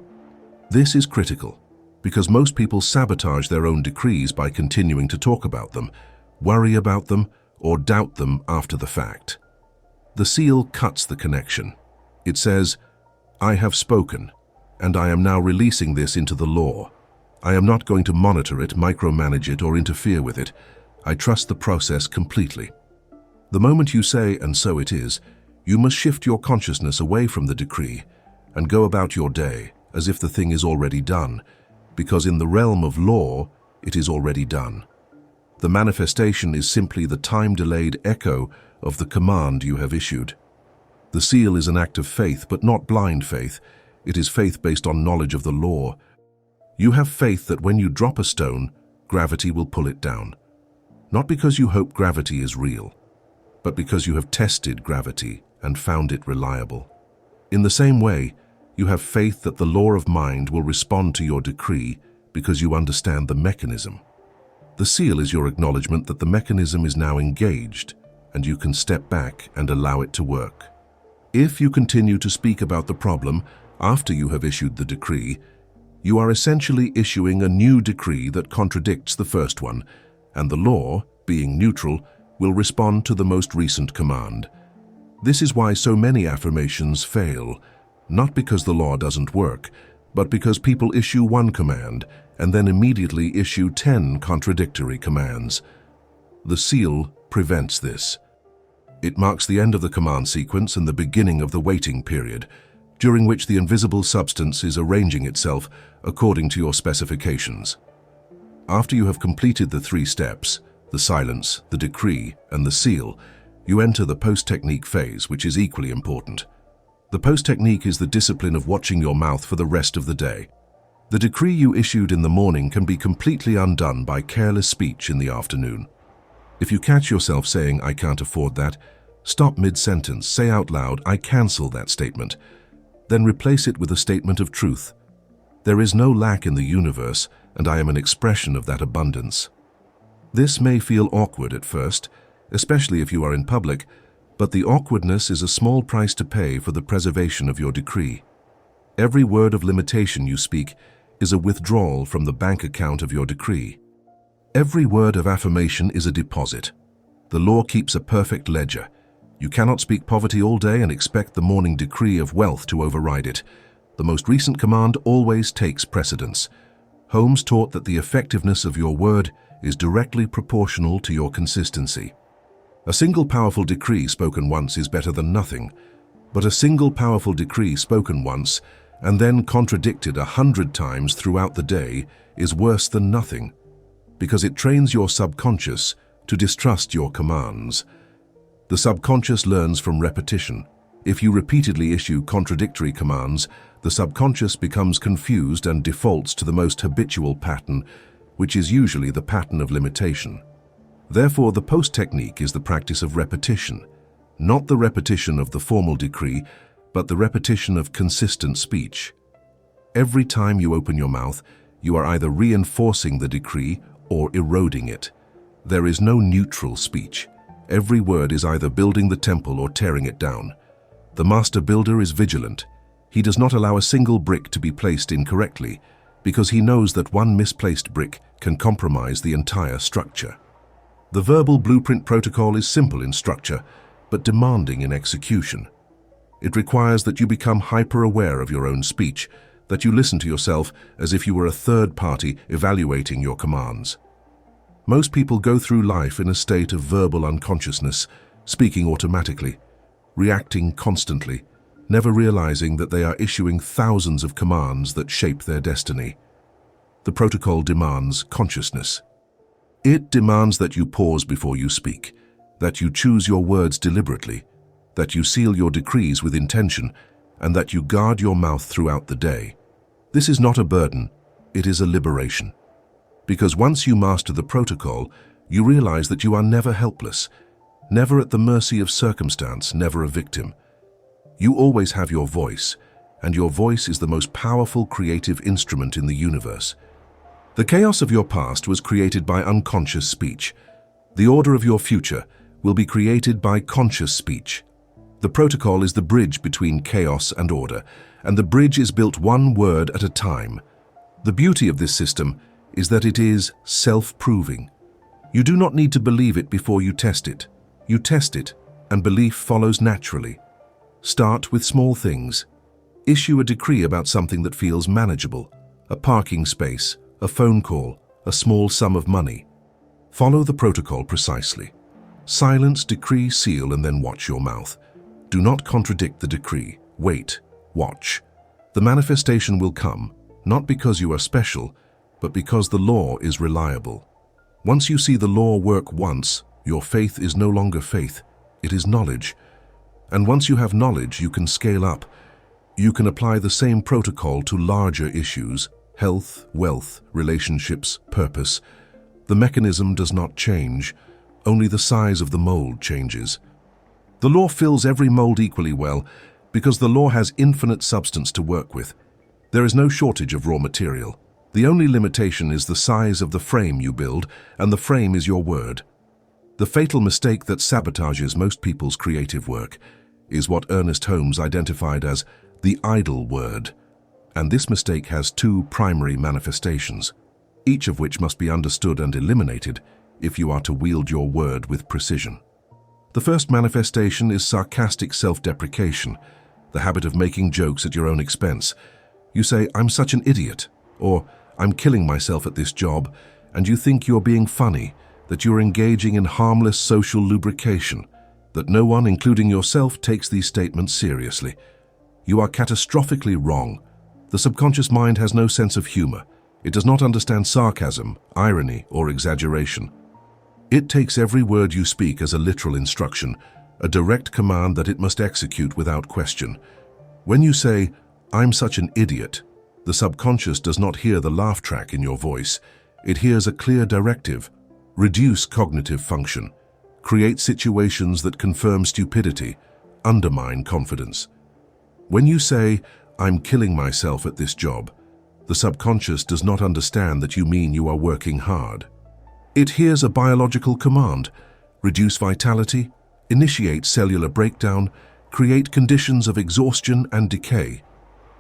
This is critical because most people sabotage their own decrees by continuing to talk about them, worry about them, or doubt them after the fact. The seal cuts the connection. It says, "I have spoken, and I am now releasing this into the law. I am not going to monitor it, micromanage it, or interfere with it. I trust the process completely." The moment you say, "and so it is," you must shift your consciousness away from the decree and go about your day as if the thing is already done, because in the realm of law, it is already done. The manifestation is simply the time-delayed echo of the command you have issued. The seal is an act of faith, but not blind faith. It is faith based on knowledge of the law. You have faith that when you drop a stone, gravity will pull it down. Not because you hope gravity is real, but because you have tested gravity and found it reliable. In the same way, you have faith that the law of mind will respond to your decree because you understand the mechanism. The seal is your acknowledgement that the mechanism is now engaged, and you can step back and allow it to work. If you continue to speak about the problem after you have issued the decree, you are essentially issuing a new decree that contradicts the first one, and the law, being neutral, will respond to the most recent command. This is why so many affirmations fail, not because the law doesn't work, but because people issue one command and then immediately issue 10 contradictory commands. The seal prevents this. It marks the end of the command sequence and the beginning of the waiting period, during which the invisible substance is arranging itself according to your specifications. After you have completed the 3 steps, the silence, the decree, and the seal, you enter the post-technique phase, which is equally important. The post technique is the discipline of watching your mouth for the rest of the day. The decree you issued in the morning can be completely undone by careless speech in the afternoon. If you catch yourself saying, "I can't afford that," stop mid-sentence, say out loud, "I cancel that statement." Then replace it with a statement of truth. There is no lack in the universe, and I am an expression of that abundance. This may feel awkward at first, especially if you are in public, but the awkwardness is a small price to pay for the preservation of your decree. Every word of limitation you speak is a withdrawal from the bank account of your decree. Every word of affirmation is a deposit. The law keeps a perfect ledger. You cannot speak poverty all day and expect the morning decree of wealth to override it. The most recent command always takes precedence. Holmes taught that the effectiveness of your word is directly proportional to your consistency. A single powerful decree spoken once is better than nothing, but a single powerful decree spoken once and then contradicted 100 times throughout the day is worse than nothing, because it trains your subconscious to distrust your commands. The subconscious learns from repetition. If you repeatedly issue contradictory commands, the subconscious becomes confused and defaults to the most habitual pattern, which is usually the pattern of limitation. Therefore, the post technique is the practice of repetition, not the repetition of the formal decree, but the repetition of consistent speech. Every time you open your mouth, you are either reinforcing the decree or eroding it. There is no neutral speech. Every word is either building the temple or tearing it down. The master builder is vigilant. He does not allow a single brick to be placed incorrectly, because he knows that one misplaced brick can compromise the entire structure. The verbal blueprint protocol is simple in structure, but demanding in execution. It requires that you become hyper-aware of your own speech, that you listen to yourself as if you were a third party evaluating your commands. Most people go through life in a state of verbal unconsciousness, speaking automatically, reacting constantly, never realizing that they are issuing thousands of commands that shape their destiny. The protocol demands consciousness. It demands that you pause before you speak, that you choose your words deliberately, that you seal your decrees with intention, and that you guard your mouth throughout the day. This is not a burden, it is a liberation. Because once you master the protocol, you realize that you are never helpless, never at the mercy of circumstance, never a victim. You always have your voice, and your voice is the most powerful creative instrument in the universe. The chaos of your past was created by unconscious speech. The order of your future will be created by conscious speech. The protocol is the bridge between chaos and order, and the bridge is built one word at a time. The beauty of this system is that it is self-proving. You do not need to believe it before you test it. You test it, and belief follows naturally. Start with small things. Issue a decree about something that feels manageable, a parking space, a phone call, a small sum of money. Follow the protocol precisely. Silence, decree, seal, and then watch your mouth. Do not contradict the decree. Wait, watch. The manifestation will come, not because you are special, but because the law is reliable. Once you see the law work once, your faith is no longer faith, it is knowledge. And once you have knowledge, you can scale up. You can apply the same protocol to larger issues: health, wealth, relationships, purpose. The mechanism does not change, only the size of the mold changes. The law fills every mold equally well because the law has infinite substance to work with. There is no shortage of raw material. The only limitation is the size of the frame you build, and the frame is your word. The fatal mistake that sabotages most people's creative work is what Ernest Holmes identified as the idle word. And this mistake has two primary manifestations, each of which must be understood and eliminated if you are to wield your word with precision. The first manifestation is sarcastic self-deprecation, the habit of making jokes at your own expense. You say, "I'm such an idiot," or "I'm killing myself at this job," and you think you're being funny, that you're engaging in harmless social lubrication, that no one, including yourself, takes these statements seriously. You are catastrophically wrong. The subconscious mind has no sense of humor. It does not understand sarcasm, irony, or exaggeration. It takes every word you speak as a literal instruction, a direct command that it must execute without question. When you say, "I'm such an idiot," the subconscious does not hear the laugh track in your voice. It hears a clear directive: reduce cognitive function, create situations that confirm stupidity, undermine confidence. When you say, "I'm killing myself at this job," the subconscious does not understand that you mean you are working hard. It hears a biological command: reduce vitality, initiate cellular breakdown, create conditions of exhaustion and decay.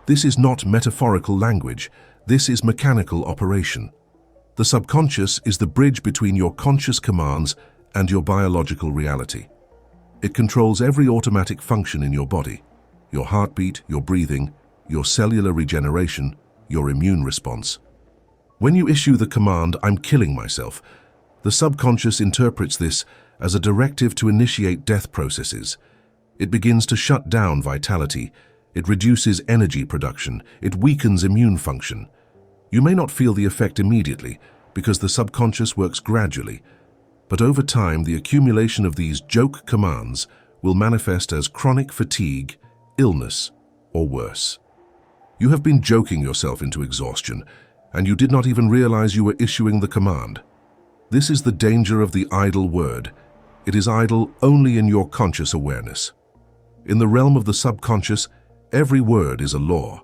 This is not metaphorical language, this is mechanical operation. The subconscious is the bridge between your conscious commands and your biological reality. It controls every automatic function in your body: your heartbeat, your breathing, your cellular regeneration, your immune response. When you issue the command, "I'm killing myself," the subconscious interprets this as a directive to initiate death processes. It begins to shut down vitality. It reduces energy production. It weakens immune function. You may not feel the effect immediately because the subconscious works gradually, but over time the accumulation of these joke commands will manifest as chronic fatigue, illness, or worse. You have been joking yourself into exhaustion, and you did not even realize you were issuing the command. This is the danger of the idle word. It is idle only in your conscious awareness. In the realm of the subconscious, every word is a law.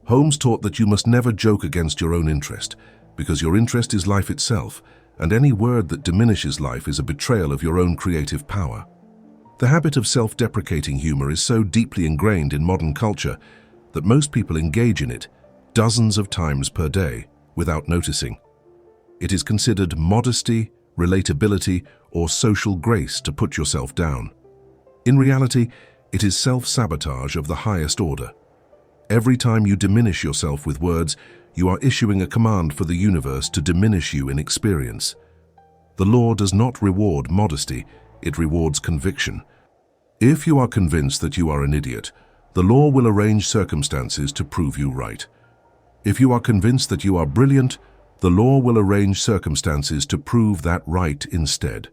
Holmes taught that you must never joke against your own interest, because your interest is life itself, and any word that diminishes life is a betrayal of your own creative power. The habit of self-deprecating humor is so deeply ingrained in modern culture that most people engage in it dozens of times per day without noticing. It is considered modesty, relatability, or social grace to put yourself down. In reality, it is self-sabotage of the highest order. Every time you diminish yourself with words, you are issuing a command for the universe to diminish you in experience. The law does not reward modesty, it rewards conviction. If you are convinced that you are an idiot, the law will arrange circumstances to prove you right. If you are convinced that you are brilliant, the law will arrange circumstances to prove that right instead.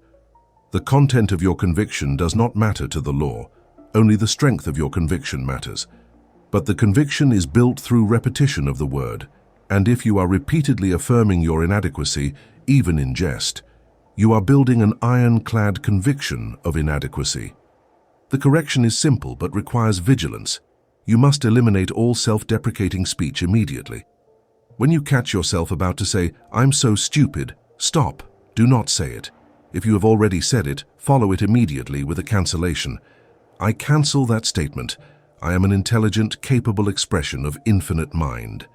The content of your conviction does not matter to the law. Only the strength of your conviction matters. But the conviction is built through repetition of the word, and if you are repeatedly affirming your inadequacy, even in jest, you are building an ironclad conviction of inadequacy. The correction is simple but requires vigilance. You must eliminate all self-deprecating speech immediately. When you catch yourself about to say, "I'm so stupid," stop. Do not say it. If you have already said it, follow it immediately with a cancellation. I cancel that statement. I am an intelligent, capable expression of infinite mind.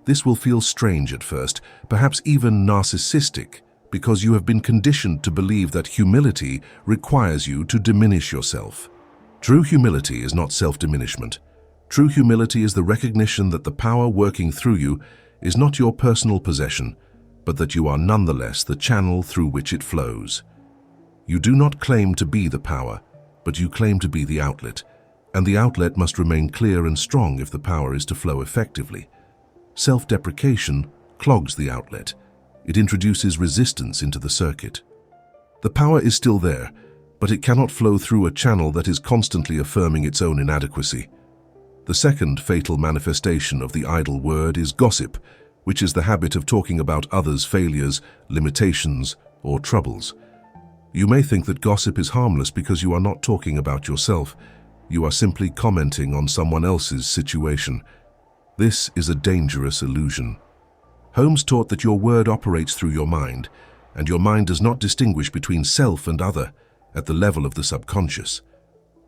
This will feel strange at first, perhaps even narcissistic, because you have been conditioned to believe that humility requires you to diminish yourself. True humility is not self-diminishment. True humility is the recognition that the power working through you is not your personal possession, but that you are nonetheless the channel through which it flows. You do not claim to be the power, but you claim to be the outlet, and the outlet must remain clear and strong if the power is to flow effectively. Self-deprecation clogs the outlet. It introduces resistance into the circuit. The power is still there, but it cannot flow through a channel that is constantly affirming its own inadequacy. The second fatal manifestation of the idle word is gossip, which is the habit of talking about others' failures, limitations, or troubles. You may think that gossip is harmless because you are not talking about yourself. You are simply commenting on someone else's situation. This is a dangerous illusion. Holmes taught that your word operates through your mind, and your mind does not distinguish between self and other at the level of the subconscious.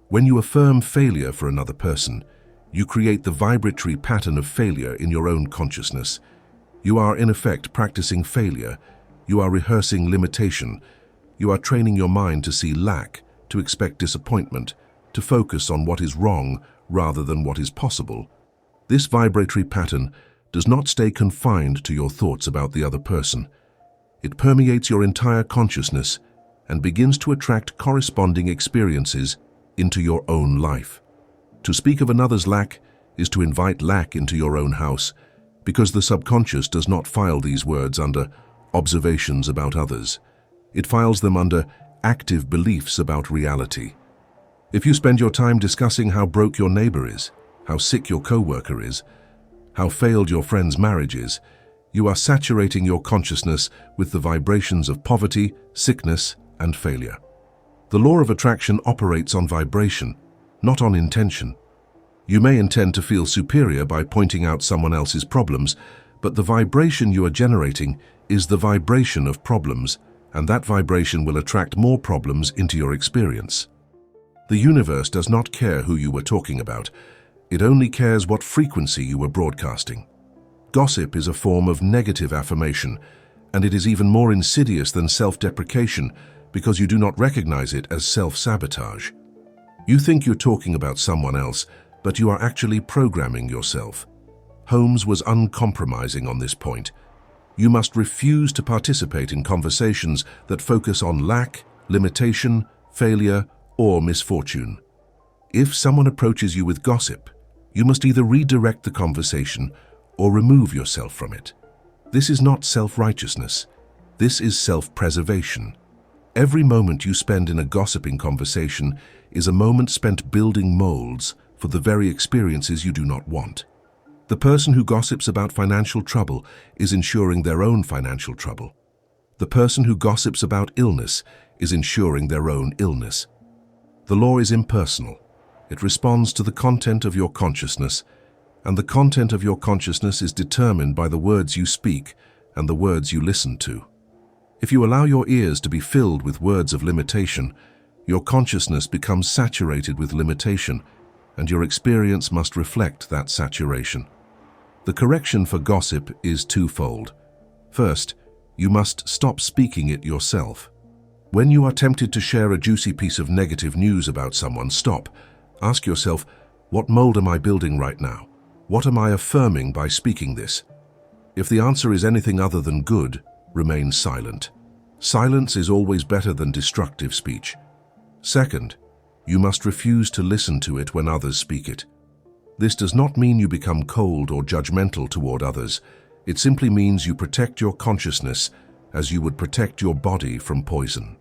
When you affirm failure for another person, you create the vibratory pattern of failure in your own consciousness. You are in effect practicing failure. You are rehearsing limitation. You are training your mind to see lack, to expect disappointment, to focus on what is wrong rather than what is possible. This vibratory pattern does not stay confined to your thoughts about the other person. It permeates your entire consciousness and begins to attract corresponding experiences into your own life. To speak of another's lack is to invite lack into your own house, because the subconscious does not file these words under observations about others. It files them under active beliefs about reality. If you spend your time discussing how broke your neighbor is, how sick your coworker is, how failed your friend's marriage is, you are saturating your consciousness with the vibrations of poverty, sickness, and failure. The law of attraction operates on vibration, not on intention. You may intend to feel superior by pointing out someone else's problems, but the vibration you are generating is the vibration of problems, and that vibration will attract more problems into your experience. The universe does not care who you were talking about. It only cares what frequency you were broadcasting. Gossip is a form of negative affirmation, and it is even more insidious than self-deprecation because you do not recognize it as self-sabotage. You think you're talking about someone else, but you are actually programming yourself. Holmes was uncompromising on this point. You must refuse to participate in conversations that focus on lack, limitation, failure, or misfortune. If someone approaches you with gossip, you must either redirect the conversation or remove yourself from it. This is not self-righteousness. This is self-preservation. Every moment you spend in a gossiping conversation is a moment spent building molds for the very experiences you do not want. The person who gossips about financial trouble is ensuring their own financial trouble. The person who gossips about illness is ensuring their own illness. The law is impersonal. It responds to the content of your consciousness, and the content of your consciousness is determined by the words you speak and the words you listen to. If you allow your ears to be filled with words of limitation, your consciousness becomes saturated with limitation, and your experience must reflect that saturation. The correction for gossip is twofold. First, you must stop speaking it yourself. When you are tempted to share a juicy piece of negative news about someone, stop. Ask yourself, what mold am I building right now? What am I affirming by speaking this? If the answer is anything other than good, remain silent. Silence is always better than destructive speech. Second, you must refuse to listen to it when others speak it. This does not mean you become cold or judgmental toward others. It simply means you protect your consciousness as you would protect your body from poison.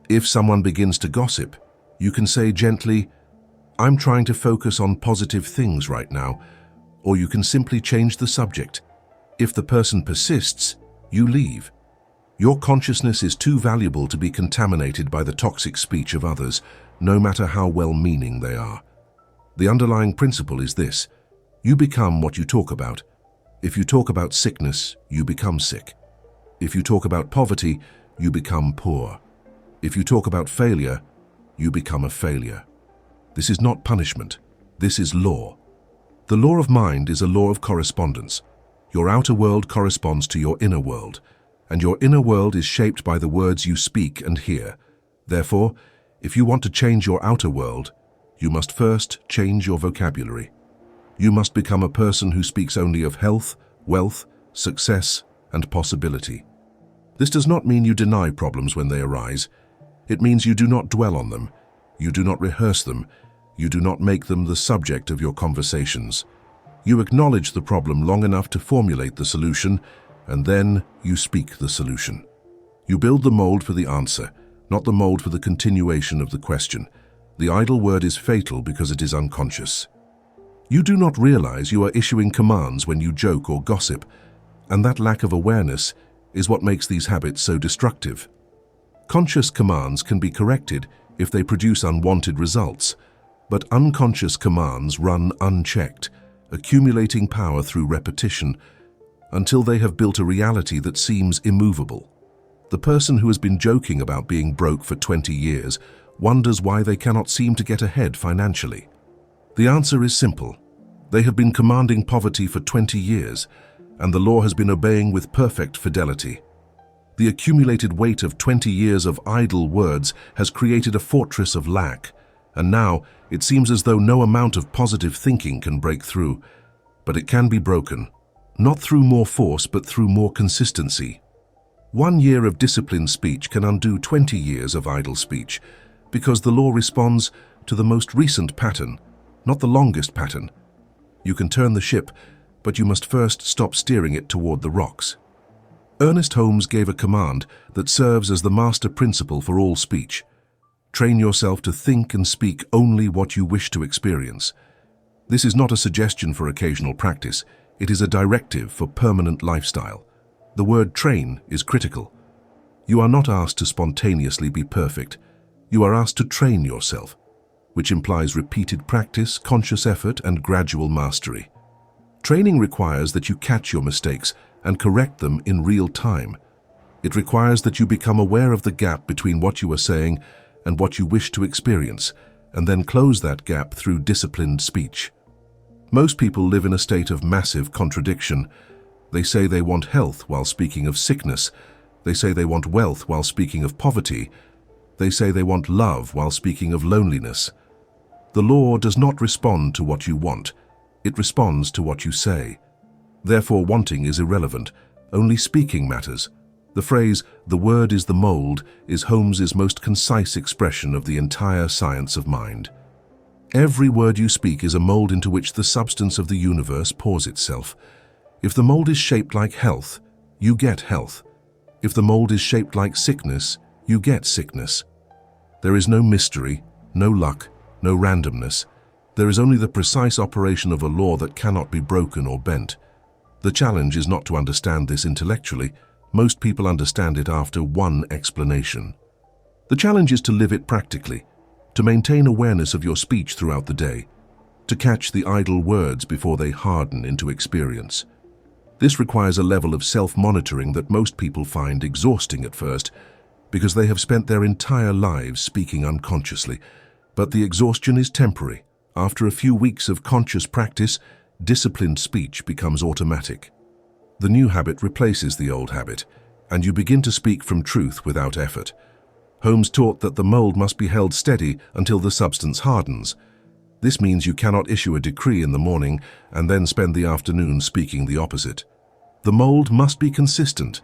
If someone begins to gossip, you can say gently, "I'm trying to focus on positive things right now," or you can simply change the subject. If the person persists, you leave. Your consciousness is too valuable to be contaminated by the toxic speech of others, no matter how well-meaning they are. The underlying principle is this: you become what you talk about. If you talk about sickness, you become sick. If you talk about poverty, you become poor. If you talk about failure, you become a failure. This is not punishment. This is law. The law of mind is a law of correspondence. Your outer world corresponds to your inner world, and your inner world is shaped by the words you speak and hear. Therefore, if you want to change your outer world, you must first change your vocabulary. You must become a person who speaks only of health, wealth, success, and possibility. This does not mean you deny problems when they arise. It means you do not dwell on them. You do not rehearse them. You do not make them the subject of your conversations. You acknowledge the problem long enough to formulate the solution, and then you speak the solution. You build the mold for the answer, not the mold for the continuation of the question. The idle word is fatal because it is unconscious. You do not realize you are issuing commands when you joke or gossip, and that lack of awareness is what makes these habits so destructive. Conscious commands can be corrected if they produce unwanted results, but unconscious commands run unchecked, accumulating power through repetition until they have built a reality that seems immovable. The person who has been joking about being broke for 20 years wonders why they cannot seem to get ahead financially. The answer is simple. They have been commanding poverty for 20 years, and the law has been obeying with perfect fidelity. The accumulated weight of 20 years of idle words has created a fortress of lack, and now it seems as though no amount of positive thinking can break through. But it can be broken, not through more force, but through more consistency. 1 year of disciplined speech can undo 20 years of idle speech, because the law responds to the most recent pattern, not the longest pattern. You can turn the ship, but you must first stop steering it toward the rocks. Ernest Holmes gave a command that serves as the master principle for all speech. Train yourself to think and speak only what you wish to experience. This is not a suggestion for occasional practice. It is a directive for permanent lifestyle. The word train is critical. You are not asked to spontaneously be perfect. You are asked to train yourself, which implies repeated practice, conscious effort, and gradual mastery. Training requires that you catch your mistakes and correct them in real time. It requires that you become aware of the gap between what you are saying and what you wish to experience, and then close that gap through disciplined speech. Most people live in a state of massive contradiction. They say they want health while speaking of sickness. They say they want wealth while speaking of poverty. They say they want love while speaking of loneliness. The law does not respond to what you want. It responds to what you say. Therefore, wanting is irrelevant. Only speaking matters. The phrase, "the word is the mold," is Holmes's most concise expression of the entire science of mind. Every word you speak is a mold into which the substance of the universe pours itself. If the mold is shaped like health, you get health. If the mold is shaped like sickness, you get sickness. There is no mystery, no luck, no randomness. There is only the precise operation of a law that cannot be broken or bent. The challenge is not to understand this intellectually. Most people understand it after one explanation. The challenge is to live it practically, to maintain awareness of your speech throughout the day, to catch the idle words before they harden into experience. This requires a level of self-monitoring that most people find exhausting at first, because they have spent their entire lives speaking unconsciously. But the exhaustion is temporary. After a few weeks of conscious practice, disciplined speech becomes automatic. The new habit replaces the old habit, and you begin to speak from truth without effort. Holmes taught that the mold must be held steady until the substance hardens. This means you cannot issue a decree in the morning and then spend the afternoon speaking the opposite. The mold must be consistent.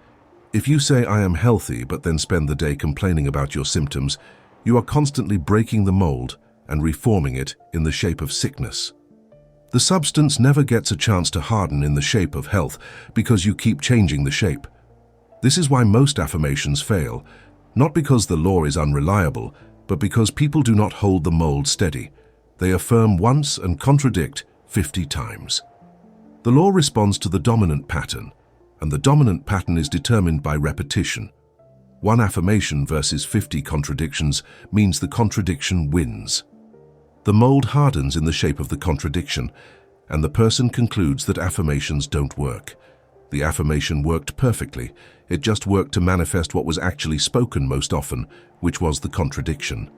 If you say, "I am healthy," but then spend the day complaining about your symptoms, you are constantly breaking the mold and reforming it in the shape of sickness. The substance never gets a chance to harden in the shape of health because you keep changing the shape. This is why most affirmations fail, not because the law is unreliable, but because people do not hold the mold steady. They affirm once and contradict 50 times. The law responds to the dominant pattern, and the dominant pattern is determined by repetition. One affirmation versus 50 contradictions means the contradiction wins. The mold hardens in the shape of the contradiction, and the person concludes that affirmations don't work. The affirmation worked perfectly. It just worked to manifest what was actually spoken most often, which was the contradiction.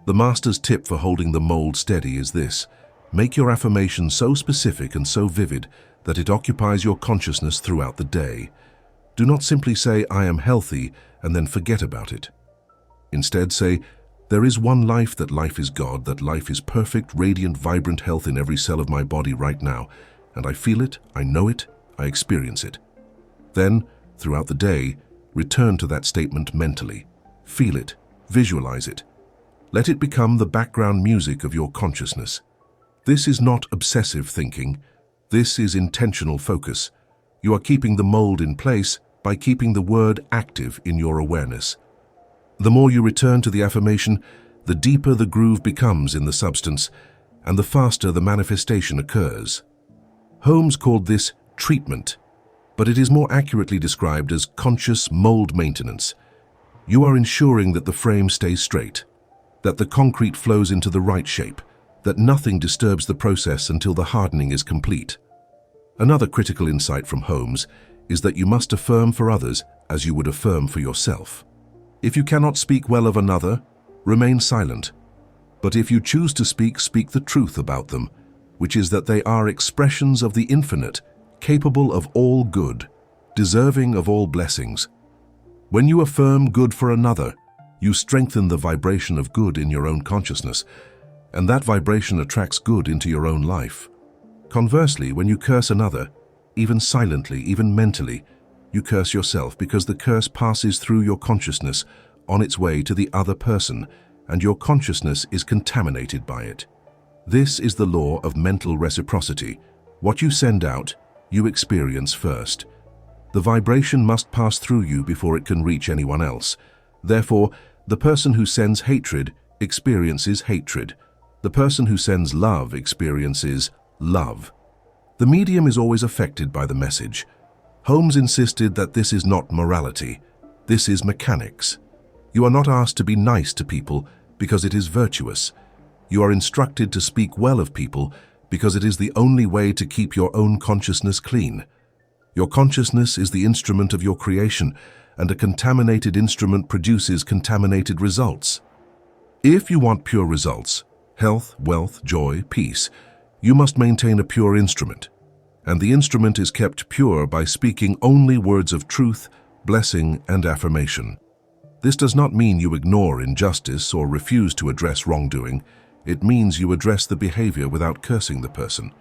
The master's tip for holding the mold steady is this: make your affirmation so specific and so vivid that it occupies your consciousness throughout the day. Do not simply say, "I am healthy," and then forget about it. Instead say, "There is one life, that life is God, that life is perfect, radiant, vibrant health in every cell of my body right now, and I feel it, I know it, I experience it." Then, throughout the day, return to that statement mentally. Feel it, visualize it. Let it become the background music of your consciousness. This is not obsessive thinking. This is intentional focus. You are keeping the mold in place by keeping the word active in your awareness. The more you return to the affirmation, the deeper the groove becomes in the substance, and the faster the manifestation occurs. Holmes called this treatment, but it is more accurately described as conscious mold maintenance. You are ensuring that the frame stays straight, that the concrete flows into the right shape, that nothing disturbs the process until the hardening is complete. Another critical insight from Holmes is that you must affirm for others as you would affirm for yourself. If you cannot speak well of another, remain silent. But if you choose to speak, speak the truth about them, which is that they are expressions of the infinite, capable of all good, deserving of all blessings. When you affirm good for another, you strengthen the vibration of good in your own consciousness, and that vibration attracts good into your own life. Conversely, when you curse another, even silently, even mentally, you curse yourself, because the curse passes through your consciousness on its way to the other person, and your consciousness is contaminated by it. This is the law of mental reciprocity. What you send out, you experience first. The vibration must pass through you before it can reach anyone else. Therefore, the person who sends hatred experiences hatred. The person who sends love experiences love. The medium is always affected by the message. Holmes insisted that this is not morality. This is mechanics. You are not asked to be nice to people because it is virtuous. You are instructed to speak well of people because it is the only way to keep your own consciousness clean. Your consciousness is the instrument of your creation, and a contaminated instrument produces contaminated results. If you want pure results, health, wealth, joy, peace, you must maintain a pure instrument. And the instrument is kept pure by speaking only words of truth, blessing, and affirmation. This does not mean you ignore injustice or refuse to address wrongdoing. It means you address the behavior without cursing the person.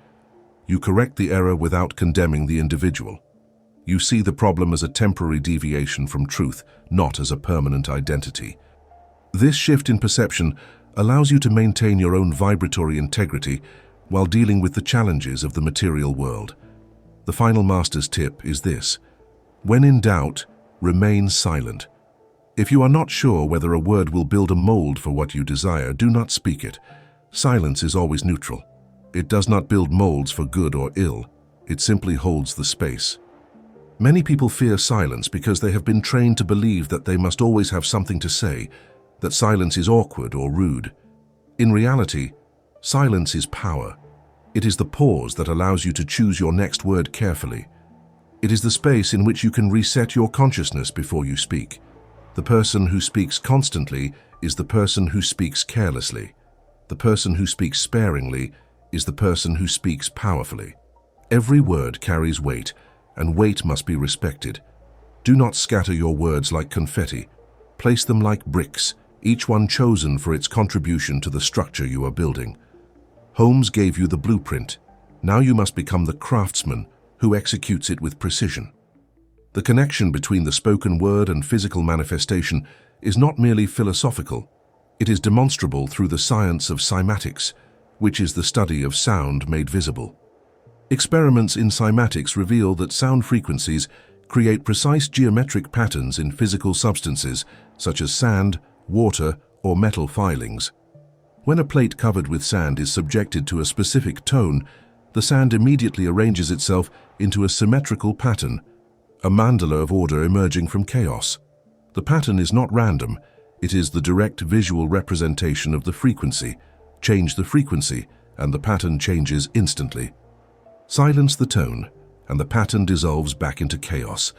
You correct the error without condemning the individual. You see the problem as a temporary deviation from truth, not as a permanent identity. This shift in perception allows you to maintain your own vibratory integrity while dealing with the challenges of the material world. The final master's tip is this: when in doubt, remain silent. If you are not sure whether a word will build a mold for what you desire, do not speak it. Silence is always neutral. It does not build molds for good or ill. It simply holds the space. Many people fear silence because they have been trained to believe that they must always have something to say, that silence is awkward or rude. In reality, silence is power. It is the pause that allows you to choose your next word carefully. It is the space in which you can reset your consciousness before you speak. The person who speaks constantly is the person who speaks carelessly. The person who speaks sparingly is the person who speaks powerfully. Every word carries weight, and weight must be respected. Do not scatter your words like confetti. Place them like bricks, each one chosen for its contribution to the structure you are building. Holmes gave you the blueprint. Now you must become the craftsman who executes it with precision. The connection between the spoken word and physical manifestation is not merely philosophical. It is demonstrable through the science of cymatics, which is the study of sound made visible. Experiments in cymatics reveal that sound frequencies create precise geometric patterns in physical substances such as sand, water, or metal filings. When a plate covered with sand is subjected to a specific tone, the sand immediately arranges itself into a symmetrical pattern, a mandala of order emerging from chaos. The pattern is not random. It is the direct visual representation of the frequency. Change the frequency, and the pattern changes instantly. Silence the tone, and the pattern dissolves back into chaos.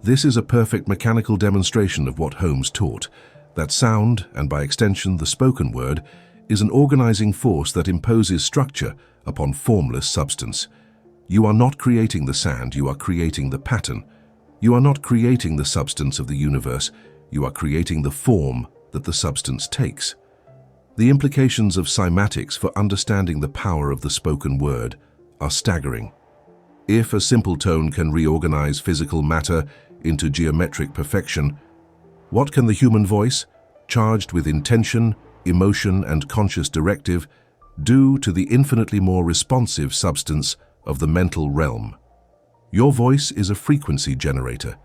This is a perfect mechanical demonstration of what Holmes taught, that sound, and by extension the spoken word, is an organizing force that imposes structure upon formless substance. You are not creating the sand, you are creating the pattern. You are not creating the substance of the universe, you are creating the form that the substance takes. The implications of cymatics for understanding the power of the spoken word are staggering. If a simple tone can reorganize physical matter into geometric perfection, what can the human voice, charged with intention, emotion, and conscious directive, do to the infinitely more responsive substance of the mental realm? Your voice is a frequency generator.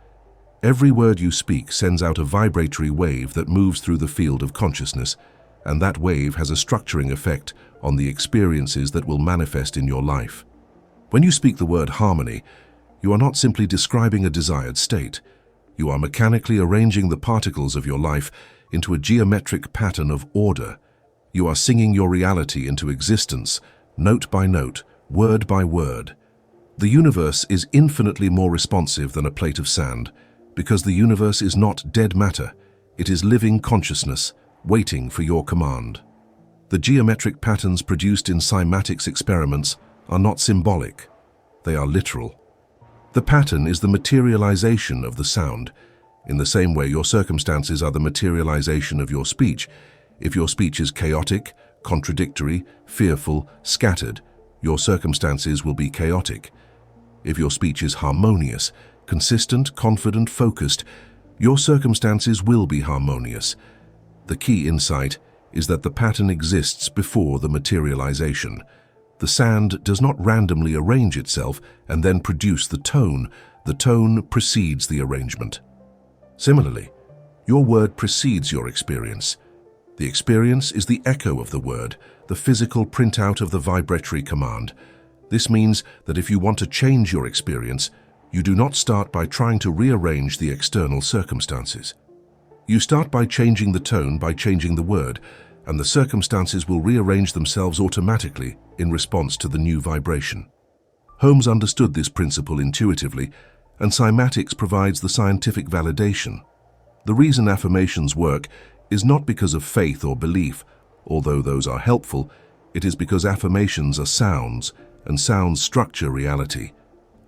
Every word you speak sends out a vibratory wave that moves through the field of consciousness, and that wave has a structuring effect on the experiences that will manifest in your life. When you speak the word harmony, you are not simply describing a desired state. You are mechanically arranging the particles of your life into a geometric pattern of order. You are singing your reality into existence, note by note, word by word. The universe is infinitely more responsive than a plate of sand, because the universe is not dead matter. It is living consciousness, waiting for your command. The geometric patterns produced in cymatics experiments are not symbolic. They are literal. The pattern is the materialization of the sound. In the same way, your circumstances are the materialization of your speech. If your speech is chaotic, contradictory, fearful, scattered, your circumstances will be chaotic. If your speech is harmonious, consistent, confident, focused, your circumstances will be harmonious. The key insight is that the pattern exists before the materialization. The sand does not randomly arrange itself and then produce the tone. The tone precedes the arrangement. Similarly, your word precedes your experience. The experience is the echo of the word, the physical printout of the vibratory command. This means that if you want to change your experience, you do not start by trying to rearrange the external circumstances. You start by changing the tone, by changing the word, and the circumstances will rearrange themselves automatically in response to the new vibration. Holmes understood this principle intuitively, and cymatics provides the scientific validation. The reason affirmations work is not because of faith or belief, although those are helpful. It is because affirmations are sounds, and sounds structure reality.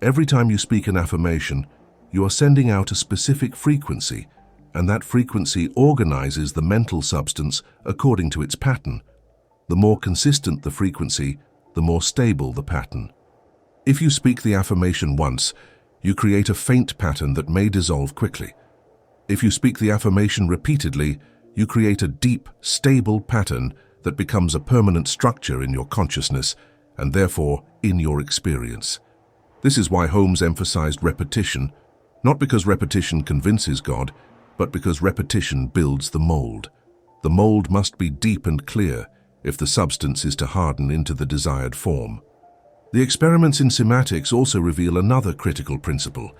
Every time you speak an affirmation, you are sending out a specific frequency, and that frequency organizes the mental substance according to its pattern. The more consistent the frequency, the more stable the pattern. If you speak the affirmation once, you create a faint pattern that may dissolve quickly. If you speak the affirmation repeatedly, you create a deep, stable pattern that becomes a permanent structure in your consciousness and therefore in your experience. This is why Holmes emphasized repetition, not because repetition convinces God, but because repetition builds the mold. The mold must be deep and clear if the substance is to harden into the desired form. The experiments in cymatics also reveal another critical principle.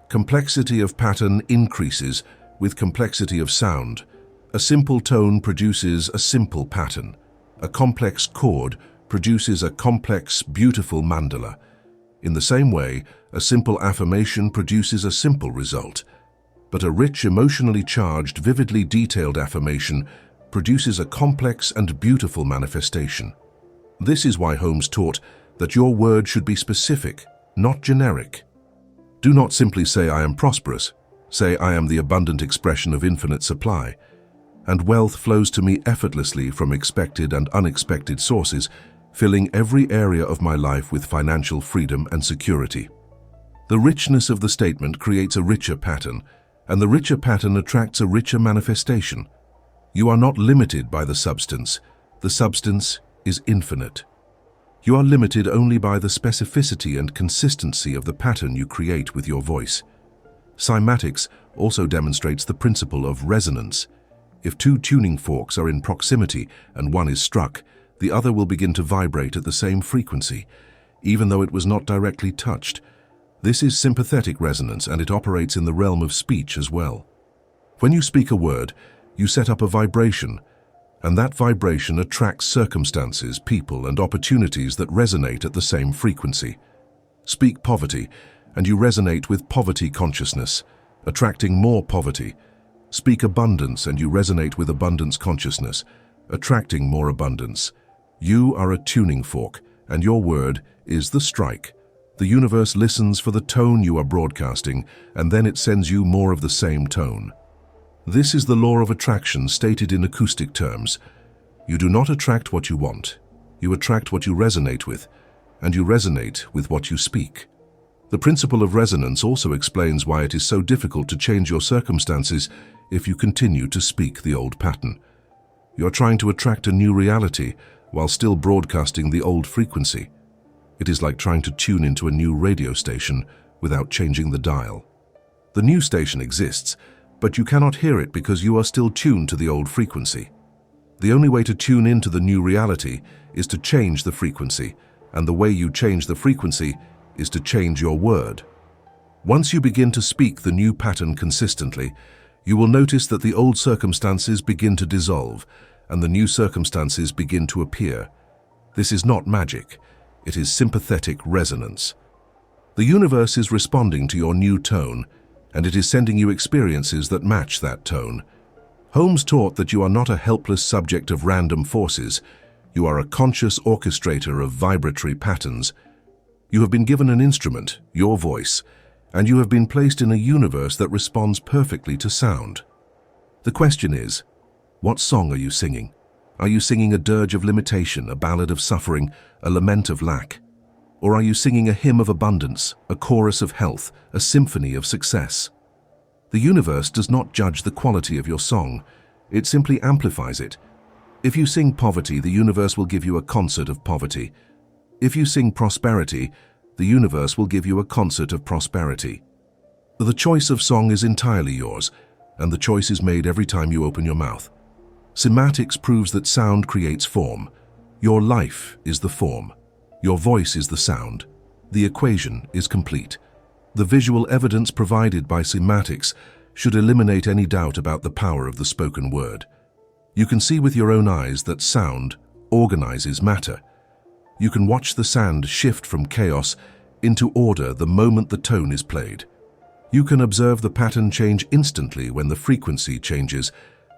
Complexity of pattern increases with complexity of sound. A simple tone produces a simple pattern. A complex chord produces a complex, beautiful mandala. In the same way, a simple affirmation produces a simple result. But a rich, emotionally charged, vividly detailed affirmation produces a complex and beautiful manifestation. This is why Holmes taught that your word should be specific, not generic. Do not simply say, "I am prosperous." Say, "I am the abundant expression of infinite supply." And wealth flows to me effortlessly from expected and unexpected sources, filling every area of my life with financial freedom and security. The richness of the statement creates a richer pattern, and the richer pattern attracts a richer manifestation. You are not limited by the substance. The substance is infinite. You are limited only by the specificity and consistency of the pattern you create with your voice. Cymatics also demonstrates the principle of resonance. If two tuning forks are in proximity and one is struck, the other will begin to vibrate at the same frequency, even though it was not directly touched. This is sympathetic resonance, and it operates in the realm of speech as well. When you speak a word, you set up a vibration, and that vibration attracts circumstances, people, and opportunities that resonate at the same frequency. Speak poverty, and you resonate with poverty consciousness, attracting more poverty. Speak abundance, and you resonate with abundance consciousness, attracting more abundance. You are a tuning fork, and your word is the strike. The universe listens for the tone you are broadcasting, and then it sends you more of the same tone. This is the law of attraction stated in acoustic terms. You do not attract what you want. You attract what you resonate with, and you resonate with what you speak. The principle of resonance also explains why it is so difficult to change your circumstances if you continue to speak the old pattern. You are trying to attract a new reality while still broadcasting the old frequency. It is like trying to tune into a new radio station without changing the dial. The new station exists, but you cannot hear it because you are still tuned to the old frequency. The only way to tune into the new reality is to change the frequency, and the way you change the frequency is to change your word. Once you begin to speak the new pattern consistently, you will notice that the old circumstances begin to dissolve, and the new circumstances begin to appear. This is not magic. It is sympathetic resonance. The universe is responding to your new tone, and it is sending you experiences that match that tone. Holmes taught that you are not a helpless subject of random forces. You are a conscious orchestrator of vibratory patterns. You have been given an instrument, your voice, and you have been placed in a universe that responds perfectly to sound. The question is, what song are you singing? Are you singing a dirge of limitation, a ballad of suffering, a lament of lack? Or are you singing a hymn of abundance, a chorus of health, a symphony of success? The universe does not judge the quality of your song. It simply amplifies it. If you sing poverty, the universe will give you a concert of poverty. If you sing prosperity, the universe will give you a concert of prosperity. The choice of song is entirely yours, and the choice is made every time you open your mouth. Cymatics proves that sound creates form. Your life is the form. Your voice is the sound. The equation is complete. The visual evidence provided by cymatics should eliminate any doubt about the power of the spoken word. You can see with your own eyes that sound organizes matter. You can watch the sand shift from chaos into order the moment the tone is played. You can observe the pattern change instantly when the frequency changes.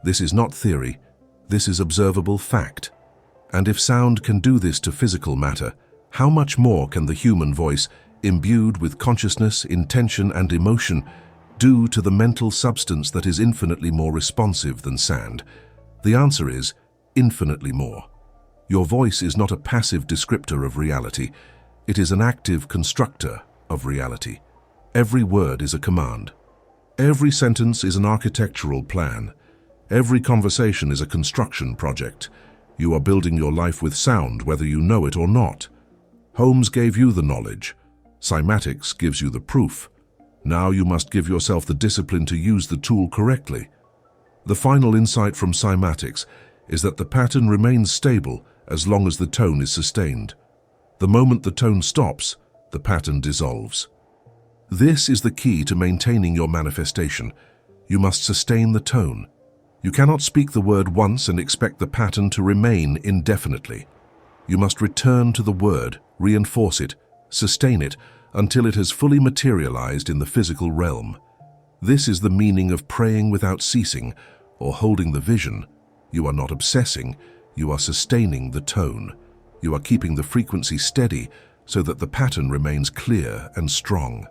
This is not theory, this is observable fact. And if sound can do this to physical matter, how much more can the human voice, imbued with consciousness, intention, and emotion, do to the mental substance that is infinitely more responsive than sand? The answer is infinitely more. Your voice is not a passive descriptor of reality, it is an active constructor of reality. Every word is a command. Every sentence is an architectural plan. Every conversation is a construction project. You are building your life with sound, whether you know it or not. Holmes gave you the knowledge. Cymatics gives you the proof. Now you must give yourself the discipline to use the tool correctly. The final insight from cymatics is that the pattern remains stable as long as the tone is sustained. The moment the tone stops, the pattern dissolves. This is the key to maintaining your manifestation. You must sustain the tone. You cannot speak the word once and expect the pattern to remain indefinitely. You must return to the word, reinforce it, sustain it, until it has fully materialized in the physical realm. This is the meaning of praying without ceasing, or holding the vision. You are not obsessing, you are sustaining the tone. You are keeping the frequency steady so that the pattern remains clear and strong.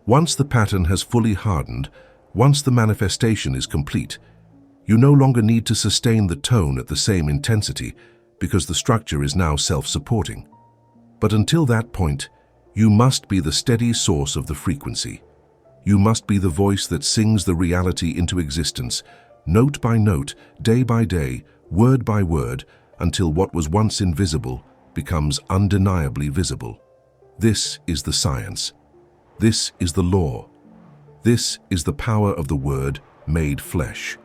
Once the pattern has fully hardened, once the manifestation is complete, you no longer need to sustain the tone at the same intensity because the structure is now self-supporting. But until that point, you must be the steady source of the frequency. You must be the voice that sings the reality into existence, note by note, day by day, word by word, until what was once invisible becomes undeniably visible. This is the science. This is the law. This is the power of the word made flesh.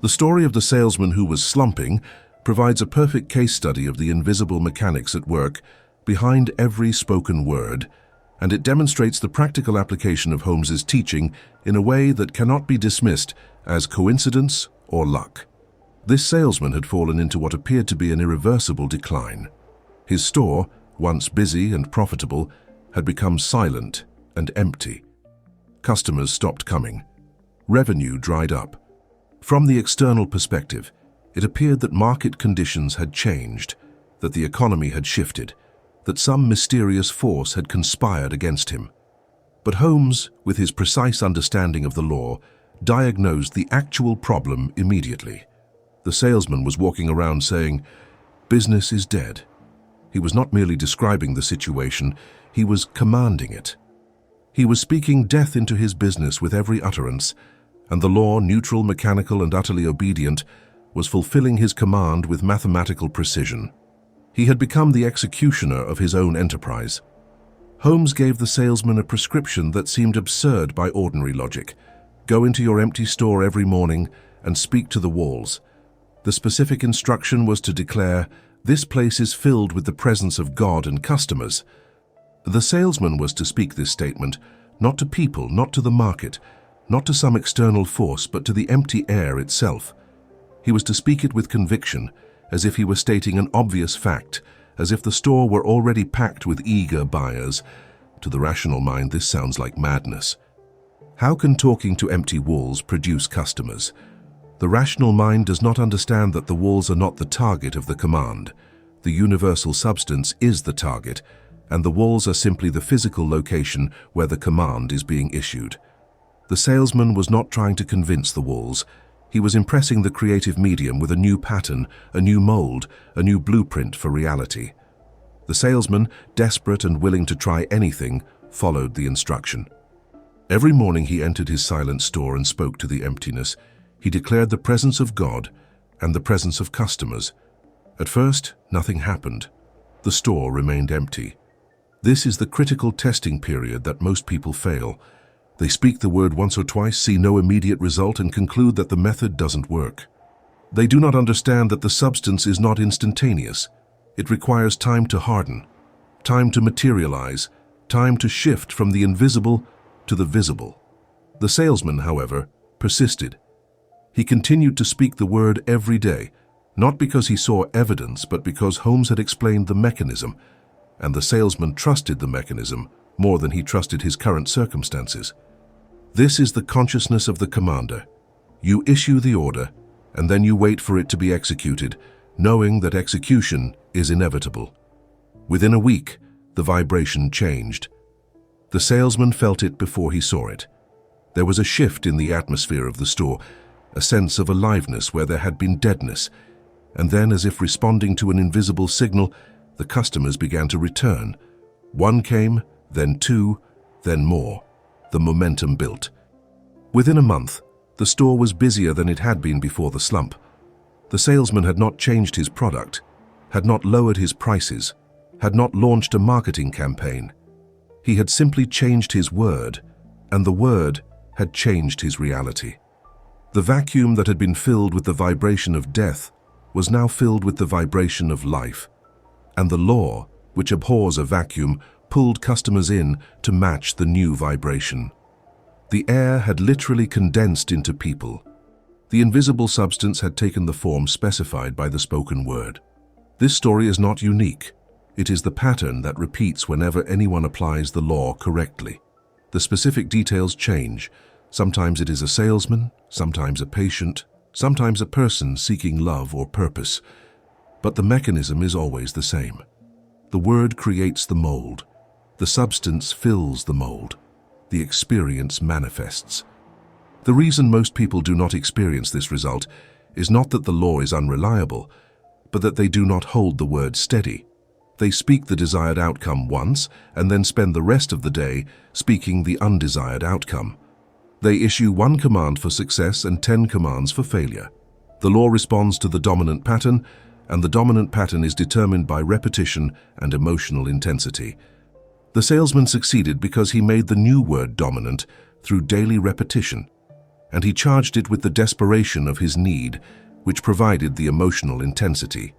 The story of the salesman who was slumping provides a perfect case study of the invisible mechanics at work behind every spoken word, and it demonstrates the practical application of Holmes's teaching in a way that cannot be dismissed as coincidence or luck. This salesman had fallen into what appeared to be an irreversible decline. His store, once busy and profitable, had become silent and empty. Customers stopped coming. Revenue dried up. From the external perspective, it appeared that market conditions had changed, that the economy had shifted, that some mysterious force had conspired against him. But Holmes, with his precise understanding of the law, diagnosed the actual problem immediately. The salesman was walking around saying, "Business is dead." He was not merely describing the situation, he was commanding it. He was speaking death into his business with every utterance, and the law, neutral, mechanical, and utterly obedient, was fulfilling his command with mathematical precision. He had become the executioner of his own enterprise. Holmes gave the salesman a prescription that seemed absurd by ordinary logic. Go into your empty store every morning and speak to the walls. The specific instruction was to declare, "This place is filled with the presence of God and customers." The salesman was to speak this statement, not to people, not to the market, not to some external force, but to the empty air itself. He was to speak it with conviction, as if he were stating an obvious fact, as if the store were already packed with eager buyers. To the rational mind, this sounds like madness. How can talking to empty walls produce customers? The rational mind does not understand that the walls are not the target of the command. The universal substance is the target, and the walls are simply the physical location where the command is being issued. The salesman was not trying to convince the walls. He was impressing the creative medium with a new pattern, a new mold, a new blueprint for reality. The salesman, desperate and willing to try anything, followed the instruction. Every morning he entered his silent store and spoke to the emptiness. He declared the presence of God and the presence of customers. At first, nothing happened. The store remained empty. This is the critical testing period that most people fail. They speak the word once or twice, see no immediate result, and conclude that the method doesn't work. They do not understand that the substance is not instantaneous. It requires time to harden, time to materialize, time to shift from the invisible to the visible. The salesman, however, persisted. He continued to speak the word every day, not because he saw evidence, but because Holmes had explained the mechanism, and the salesman trusted the mechanism more than he trusted his current circumstances. This is the consciousness of the commander. You issue the order, and then you wait for it to be executed, knowing that execution is inevitable. Within a week, the vibration changed. The salesman felt it before he saw it. There was a shift in the atmosphere of the store, a sense of aliveness where there had been deadness, and then, as if responding to an invisible signal, the customers began to return. One came, then two, then more. The momentum built. Within a month, the store was busier than it had been before the slump. The salesman had not changed his product, had not lowered his prices, had not launched a marketing campaign. He had simply changed his word, and the word had changed his reality. The vacuum that had been filled with the vibration of death was now filled with the vibration of life, and the law, which abhors a vacuum, pulled customers in to match the new vibration. The air had literally condensed into people. The invisible substance had taken the form specified by the spoken word. This story is not unique. It is the pattern that repeats whenever anyone applies the law correctly. The specific details change. Sometimes it is a salesman, sometimes a patient, sometimes a person seeking love or purpose. But the mechanism is always the same. The word creates the mold. The substance fills the mold. The experience manifests. The reason most people do not experience this result is not that the law is unreliable, but that they do not hold the word steady. They speak the desired outcome once and then spend the rest of the day speaking the undesired outcome. They issue one command for success and 10 commands for failure. The law responds to the dominant pattern, and the dominant pattern is determined by repetition and emotional intensity. The salesman succeeded because he made the new word dominant through daily repetition, and he charged it with the desperation of his need, which provided the emotional intensity.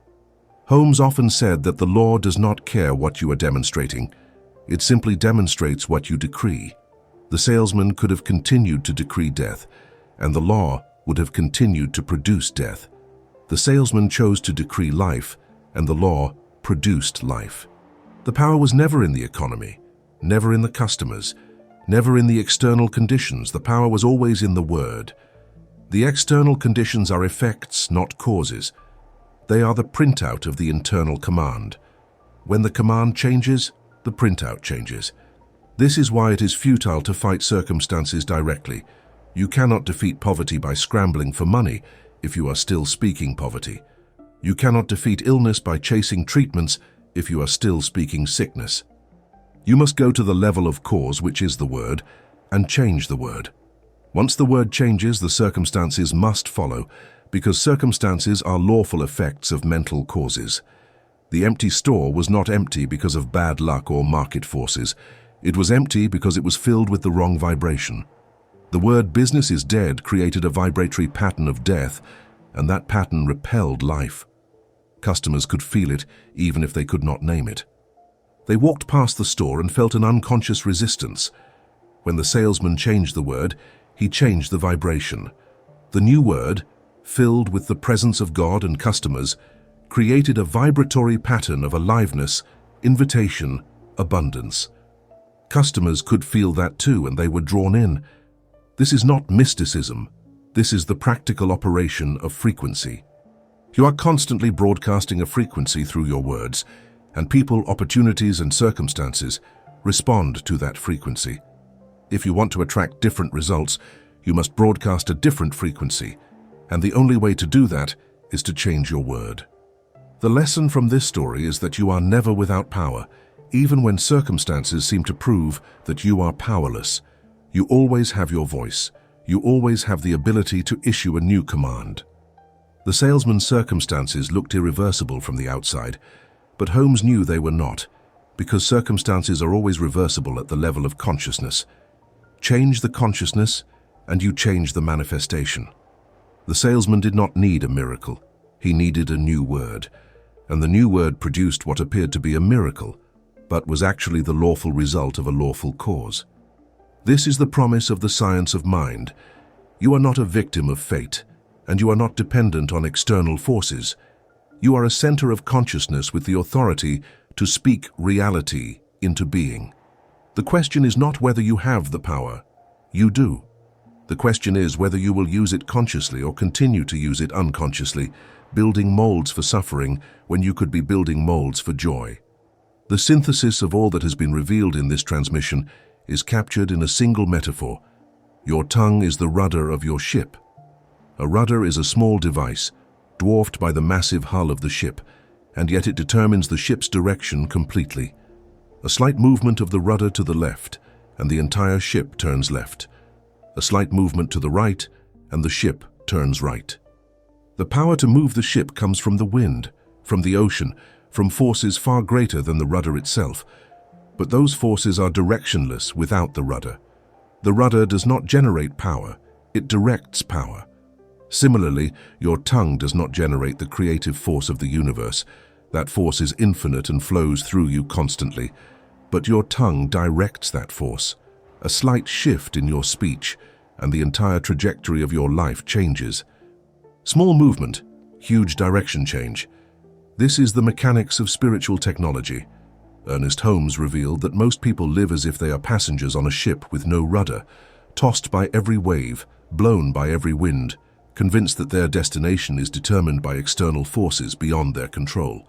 Holmes often said that the law does not care what you are demonstrating. It simply demonstrates what you decree. The salesman could have continued to decree death, and the law would have continued to produce death. The salesman chose to decree life, and the law produced life. The power was never in the economy, never in the customers, never in the external conditions. The power was always in the word. The external conditions are effects, not causes. They are the printout of the internal command. When the command changes, the printout changes. This is why it is futile to fight circumstances directly. You cannot defeat poverty by scrambling for money if you are still speaking poverty. You cannot defeat illness by chasing treatments if you are still speaking sickness. You must go to the level of cause, which is the word, and change the word. Once the word changes, the circumstances must follow, because circumstances are lawful effects of mental causes. The empty store was not empty because of bad luck or market forces. It was empty because it was filled with the wrong vibration. The word business is dead created a vibratory pattern of death, and that pattern repelled life. Customers could feel it even if they could not name it. They walked past the store and felt an unconscious resistance. When the salesman changed the word, he changed the vibration. The new word, filled with the presence of God and customers, created a vibratory pattern of aliveness, invitation, abundance. Customers could feel that too, and they were drawn in. This is not mysticism. This is the practical operation of frequency. You are constantly broadcasting a frequency through your words, and people, opportunities, and circumstances respond to that frequency. If you want to attract different results, you must broadcast a different frequency, and the only way to do that is to change your word. The lesson from this story is that you are never without power, even when circumstances seem to prove that you are powerless. You always have your voice. You always have the ability to issue a new command. The salesman's circumstances looked irreversible from the outside, but Holmes knew they were not, because circumstances are always reversible at the level of consciousness. Change the consciousness, and you change the manifestation. The salesman did not need a miracle. He needed a new word. And the new word produced what appeared to be a miracle, but was actually the lawful result of a lawful cause. This is the promise of the science of mind. You are not a victim of fate, and you are not dependent on external forces. You are a center of consciousness with the authority to speak reality into being. The question is not whether you have the power. You do. The question is whether you will use it consciously or continue to use it unconsciously, building molds for suffering when you could be building molds for joy. The synthesis of all that has been revealed in this transmission is captured in a single metaphor. Your tongue is the rudder of your ship. A rudder is a small device, dwarfed by the massive hull of the ship, and yet it determines the ship's direction completely. A slight movement of the rudder to the left, and the entire ship turns left. A slight movement to the right, and the ship turns right. The power to move the ship comes from the wind, from the ocean, from forces far greater than the rudder itself. But those forces are directionless without the rudder. The rudder does not generate power, it directs power. Similarly, your tongue does not generate the creative force of the universe. That force is infinite and flows through you constantly. But your tongue directs that force. A slight shift in your speech, and the entire trajectory of your life changes. Small movement, huge direction change. This is the mechanics of spiritual technology. Ernest Holmes revealed that most people live as if they are passengers on a ship with no rudder, tossed by every wave, blown by every wind, convinced that their destination is determined by external forces beyond their control.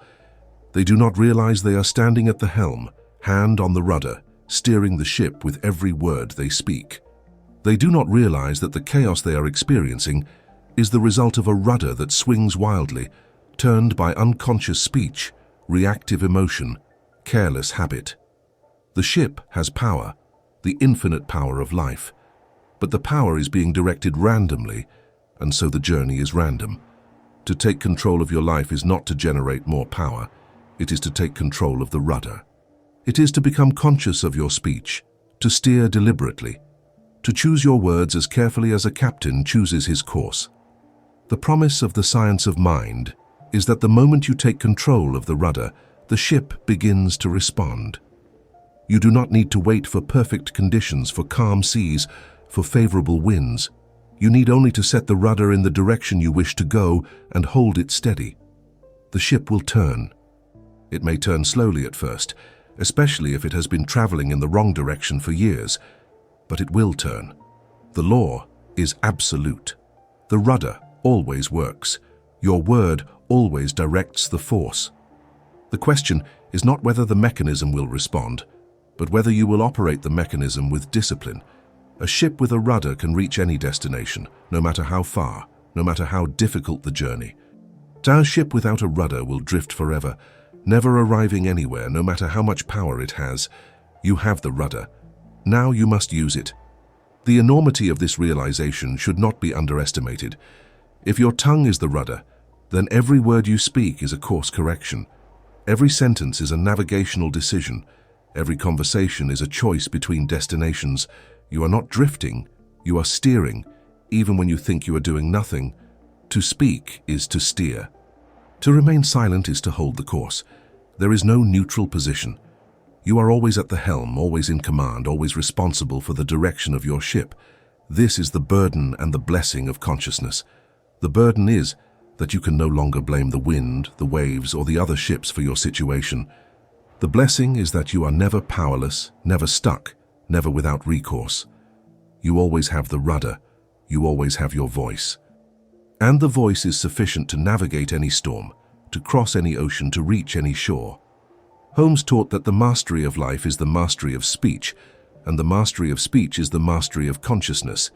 They do not realize they are standing at the helm, hand on the rudder, steering the ship with every word they speak. They do not realize that the chaos they are experiencing is the result of a rudder that swings wildly, turned by unconscious speech, reactive emotion, careless habit. The ship has power, the infinite power of life, but the power is being directed randomly, and so the journey is random. To take control of your life is not to generate more power, it is to take control of the rudder. It is to become conscious of your speech, to steer deliberately, to choose your words as carefully as a captain chooses his course. The promise of the science of mind is that the moment you take control of the rudder, the ship begins to respond. You do not need to wait for perfect conditions, for calm seas, for favorable winds. You need only to set the rudder in the direction you wish to go and hold it steady. The ship will turn. It may turn slowly at first, especially if it has been traveling in the wrong direction for years, but it will turn. The law is absolute. The rudder always works. Your word always directs the force. The question is not whether the mechanism will respond, but whether you will operate the mechanism with discipline. A ship with a rudder can reach any destination, no matter how far, no matter how difficult the journey. A ship without a rudder will drift forever, never arriving anywhere, no matter how much power it has. You have the rudder. Now you must use it. The enormity of this realization should not be underestimated. If your tongue is the rudder, then every word you speak is a course correction. Every sentence is a navigational decision. Every conversation is a choice between destinations. You are not drifting, you are steering, even when you think you are doing nothing. To speak is to steer. To remain silent is to hold the course. There is no neutral position. You are always at the helm, always in command, always responsible for the direction of your ship. This is the burden and the blessing of consciousness. The burden is that you can no longer blame the wind, the waves, or the other ships for your situation. The blessing is that you are never powerless, never stuck, never without recourse. You always have the rudder. You always have your voice. And the voice is sufficient to navigate any storm, to cross any ocean, to reach any shore. Holmes taught that the mastery of life is the mastery of speech, and the mastery of speech is the mastery of consciousness.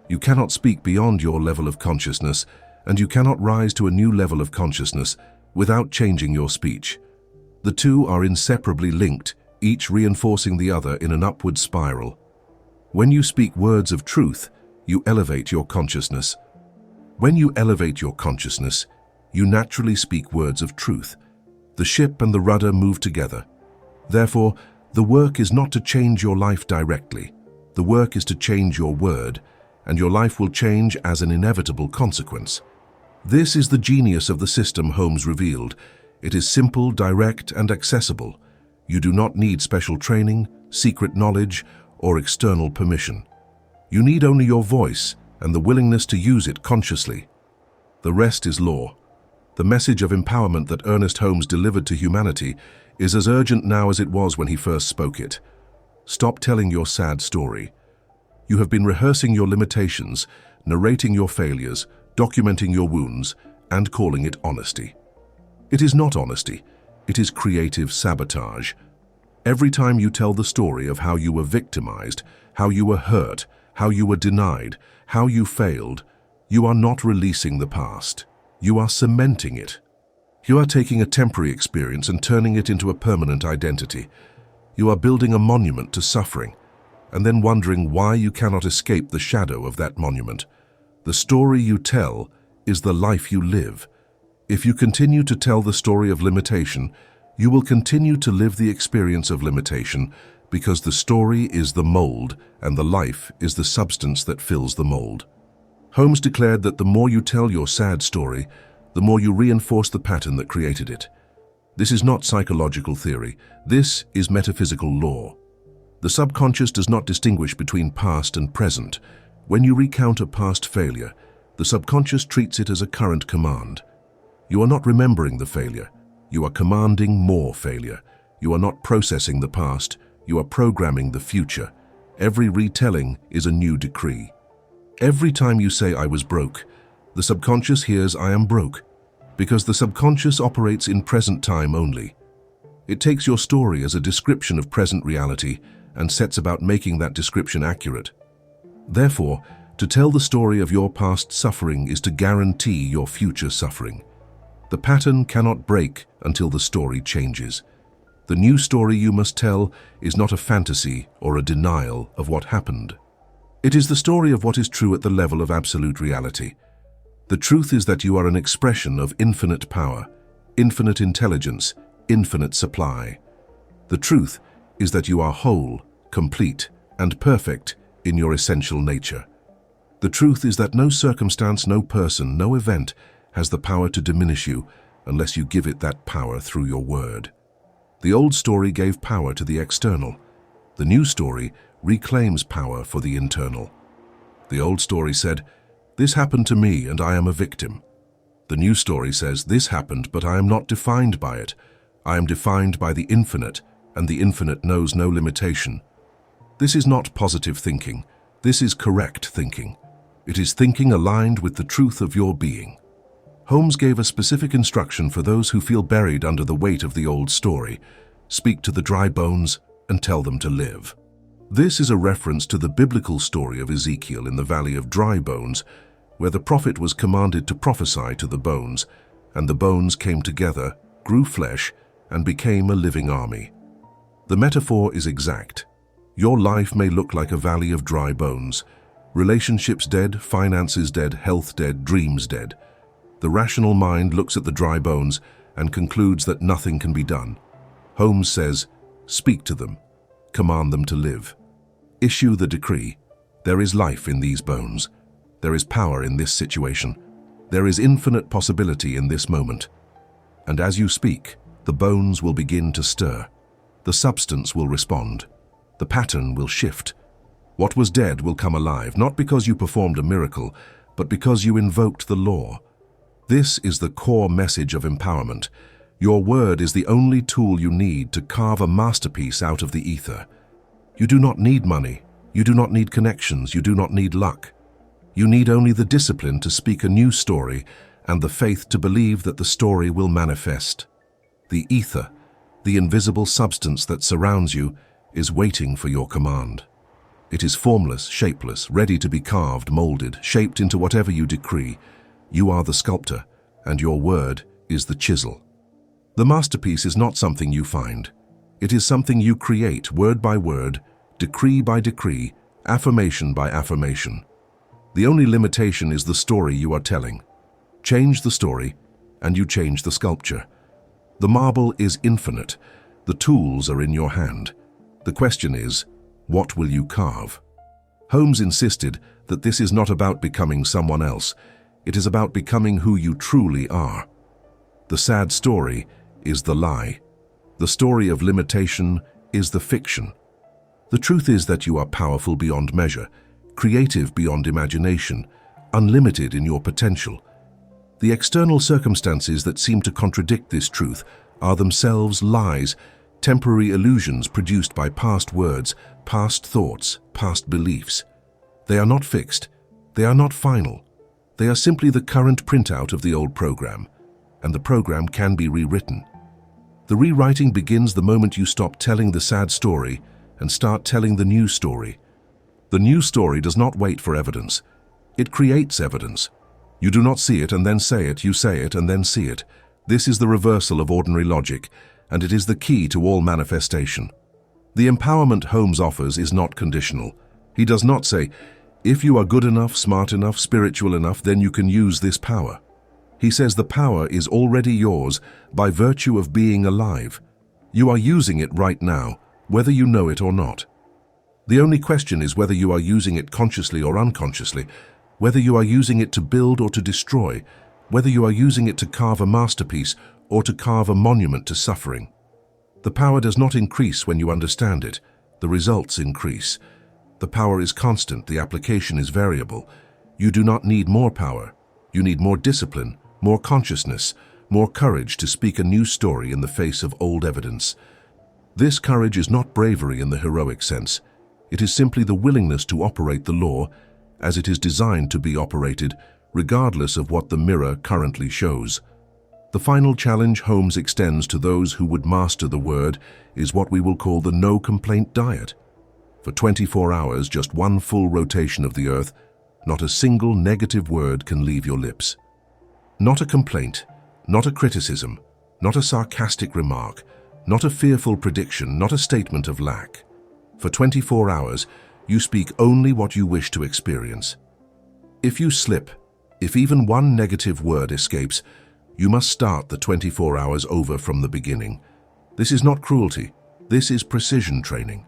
You cannot speak beyond your level of consciousness, and you cannot rise to a new level of consciousness without changing your speech. The two are inseparably linked, each reinforcing the other in an upward spiral. When you speak words of truth, you elevate your consciousness. When you elevate your consciousness, you naturally speak words of truth. The ship and the rudder move together. Therefore, the work is not to change your life directly. The work is to change your word. and your life will change as an inevitable consequence. This is the genius of the system Holmes revealed. It is simple, direct, and accessible. You do not need special training, secret knowledge, or external permission. You need only your voice and the willingness to use it consciously. The rest is law. The message of empowerment that Ernest Holmes delivered to humanity is as urgent now as it was when he first spoke it. Stop telling your sad story. You have been rehearsing your limitations, narrating your failures, documenting your wounds, and calling it honesty. It is not honesty. It is creative sabotage. Every time you tell the story of how you were victimized, how you were hurt, how you were denied, how you failed, you are not releasing the past. You are cementing it. You are taking a temporary experience and turning it into a permanent identity. You are building a monument to suffering, and then wondering why you cannot escape the shadow of that monument. The story you tell is the life you live. If you continue to tell the story of limitation, you will continue to live the experience of limitation because the story is the mold and the life is the substance that fills the mold. Holmes declared that the more you tell your sad story, the more you reinforce the pattern that created it. This is not psychological theory. This is metaphysical law. The subconscious does not distinguish between past and present. When you recount a past failure, the subconscious treats it as a current command. You are not remembering the failure. You are commanding more failure. You are not processing the past. You are programming the future. Every retelling is a new decree. Every time you say, "I was broke," the subconscious hears, "I am broke," because the subconscious operates in present time only. It takes your story as a description of present reality and sets about making that description accurate. Therefore, to tell the story of your past suffering is to guarantee your future suffering. The pattern cannot break until the story changes. The new story you must tell is not a fantasy or a denial of what happened. It is the story of what is true at the level of absolute reality. The truth is that you are an expression of infinite power, infinite intelligence, infinite supply. The truth is that you are whole, complete, and perfect in your essential nature. The truth is that no circumstance, no person, no event has the power to diminish you unless you give it that power through your word. The old story gave power to the external. The new story reclaims power for the internal. The old story said, "This happened to me and I am a victim." The new story says, "This happened, but I am not defined by it. I am defined by the infinite, and the infinite knows no limitation." This is not positive thinking. This is correct thinking. It is thinking aligned with the truth of your being. Holmes gave a specific instruction for those who feel buried under the weight of the old story. Speak to the dry bones and tell them to live. This is a reference to the biblical story of Ezekiel in the Valley of Dry Bones, where the prophet was commanded to prophesy to the bones, and the bones came together, grew flesh, and became a living army. The metaphor is exact. Your life may look like a valley of dry bones. Relationships dead, finances dead, health dead, dreams dead. The rational mind looks at the dry bones and concludes that nothing can be done. Holmes says, speak to them, command them to live. Issue the decree. There is life in these bones. There is power in this situation. There is infinite possibility in this moment. And as you speak, the bones will begin to stir. The substance will respond. The pattern will shift. What was dead will come alive, not because you performed a miracle, but because you invoked the law. This is the core message of empowerment. Your word is the only tool you need to carve a masterpiece out of the ether. You do not need money. You do not need connections. You do not need luck. You need only the discipline to speak a new story and the faith to believe that the story will manifest. The ether, the invisible substance that surrounds you, is waiting for your command. It is formless, shapeless, ready to be carved, molded, shaped into whatever you decree. You are the sculptor, and your word is the chisel. The masterpiece is not something you find. It is something you create, word by word, decree by decree, affirmation by affirmation. The only limitation is the story you are telling. Change the story, and you change the sculpture. The marble is infinite. The tools are in your hand. The question is, what will you carve? Holmes insisted that this is not about becoming someone else. It is about becoming who you truly are. The sad story is the lie. The story of limitation is the fiction. The truth is that you are powerful beyond measure, creative beyond imagination, unlimited in your potential. The external circumstances that seem to contradict this truth are themselves lies, temporary illusions produced by past words, past thoughts, past beliefs. They are not fixed. They are not final. They are simply the current printout of the old program, and the program can be rewritten. The rewriting begins the moment you stop telling the sad story and start telling the new story. The new story does not wait for evidence. It creates evidence. You do not see it and then say it, you say it and then see it. This is the reversal of ordinary logic, and it is the key to all manifestation. The empowerment Holmes offers is not conditional. He does not say, if you are good enough, smart enough, spiritual enough, then you can use this power. He says the power is already yours by virtue of being alive. You are using it right now, whether you know it or not. The only question is whether you are using it consciously or unconsciously, whether you are using it to build or to destroy, whether you are using it to carve a masterpiece or to carve a monument to suffering. The power does not increase when you understand it. The results increase. The power is constant. The application is variable. You do not need more power. You need more discipline, more consciousness, more courage to speak a new story in the face of old evidence. This courage is not bravery in the heroic sense. It is simply the willingness to operate the law as it is designed to be operated, regardless of what the mirror currently shows. The final challenge Holmes extends to those who would master the word is what we will call the no-complaint diet. For 24 hours, just one full rotation of the earth, not a single negative word can leave your lips. Not a complaint, not a criticism, not a sarcastic remark, not a fearful prediction, not a statement of lack. For 24 hours, you speak only what you wish to experience. If you slip, if even one negative word escapes, you must start the 24 hours over from the beginning. This is not cruelty. This is precision training.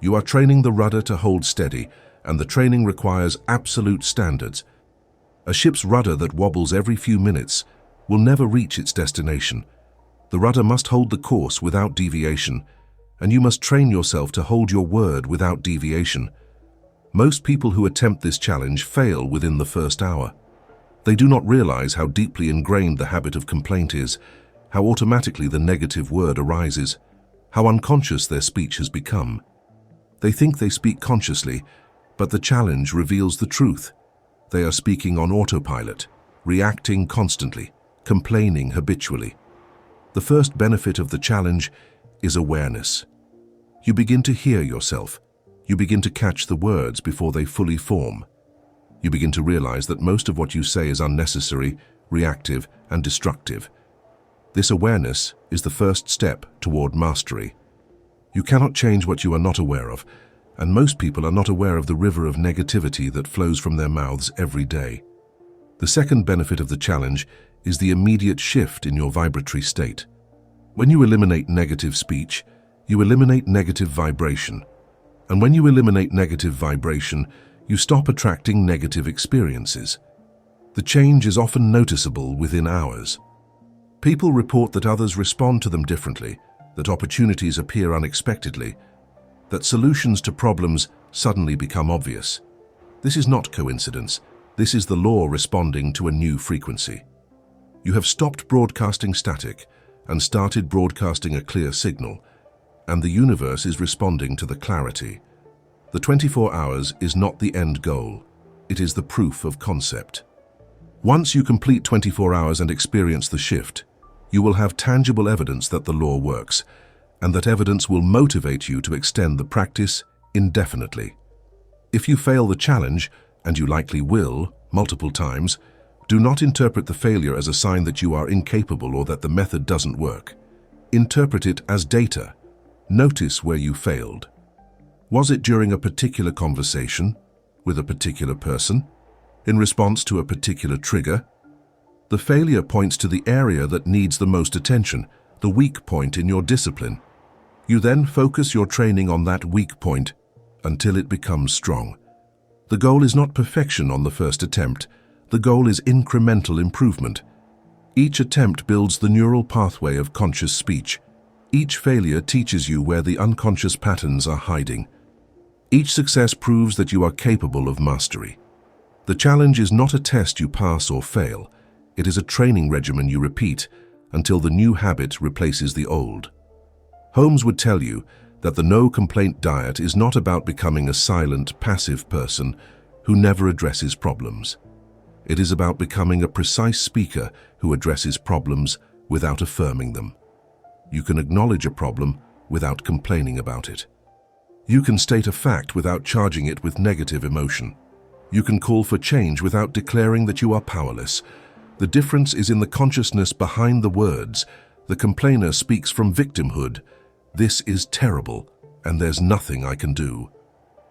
You are training the rudder to hold steady, and the training requires absolute standards. A ship's rudder that wobbles every few minutes will never reach its destination. The rudder must hold the course without deviation, and you must train yourself to hold your word without deviation. Most people who attempt this challenge fail within the first hour. They do not realize how deeply ingrained the habit of complaint is, how automatically the negative word arises, how unconscious their speech has become. They think they speak consciously, but the challenge reveals the truth. They are speaking on autopilot, reacting constantly, complaining habitually. The first benefit of the challenge is awareness. You begin to hear yourself. You begin to catch the words before they fully form. You begin to realize that most of what you say is unnecessary, reactive, and destructive. This awareness is the first step toward mastery. You cannot change what you are not aware of, and most people are not aware of the river of negativity that flows from their mouths every day. The second benefit of the challenge is the immediate shift in your vibratory state. When you eliminate negative speech, you eliminate negative vibration. And when you eliminate negative vibration, you stop attracting negative experiences. The change is often noticeable within hours. People report that others respond to them differently, that opportunities appear unexpectedly, that solutions to problems suddenly become obvious. This is not coincidence. This is the law responding to a new frequency. You have stopped broadcasting static and started broadcasting a clear signal, and the universe is responding to the clarity. The 24 hours is not the end goal. It is the proof of concept. Once you complete 24 hours and experience the shift, you will have tangible evidence that the law works, and that evidence will motivate you to extend the practice indefinitely. If you fail the challenge, and you likely will, multiple times, do not interpret the failure as a sign that you are incapable or that the method doesn't work. Interpret it as data. Notice where you failed. Was it during a particular conversation, with a particular person, in response to a particular trigger? The failure points to the area that needs the most attention, the weak point in your discipline. You then focus your training on that weak point until it becomes strong. The goal is not perfection on the first attempt. The goal is incremental improvement. Each attempt builds the neural pathway of conscious speech. Each failure teaches you where the unconscious patterns are hiding. Each success proves that you are capable of mastery. The challenge is not a test you pass or fail. It is a training regimen you repeat until the new habit replaces the old. Holmes would tell you that the no-complaint diet is not about becoming a silent, passive person who never addresses problems. It is about becoming a precise speaker who addresses problems without affirming them. You can acknowledge a problem without complaining about it. You can state a fact without charging it with negative emotion. You can call for change without declaring that you are powerless. The difference is in the consciousness behind the words. The complainer speaks from victimhood. This is terrible, and there's nothing I can do.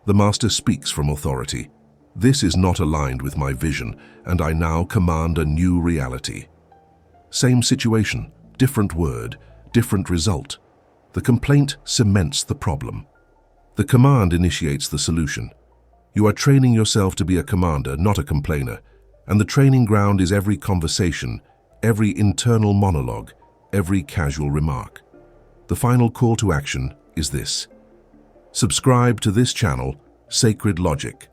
The master speaks from authority. This is not aligned with my vision, and I now command a new reality. Same situation, different word, different result. The complaint cements the problem. The command initiates the solution. You are training yourself to be a commander, not a complainer, and the training ground is every conversation, every internal monologue, every casual remark. The final call to action is this. Subscribe to this channel, Sacred Logic,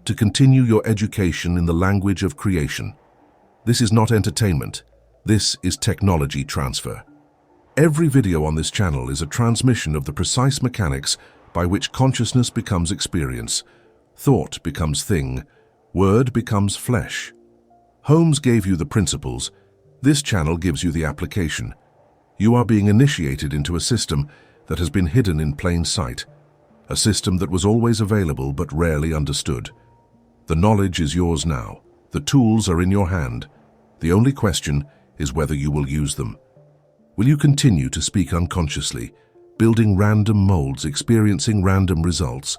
to continue your education in the language of creation. This is not entertainment. This is technology transfer. Every video on this channel is a transmission of the precise mechanics by which consciousness becomes experience, thought becomes thing, word becomes flesh. Holmes gave you the principles. This channel gives you the application. You are being initiated into a system that has been hidden in plain sight, a system that was always available but rarely understood. The knowledge is yours now. The tools are in your hand. The only question is whether you will use them. Will you continue to speak unconsciously, building random molds, experiencing random results?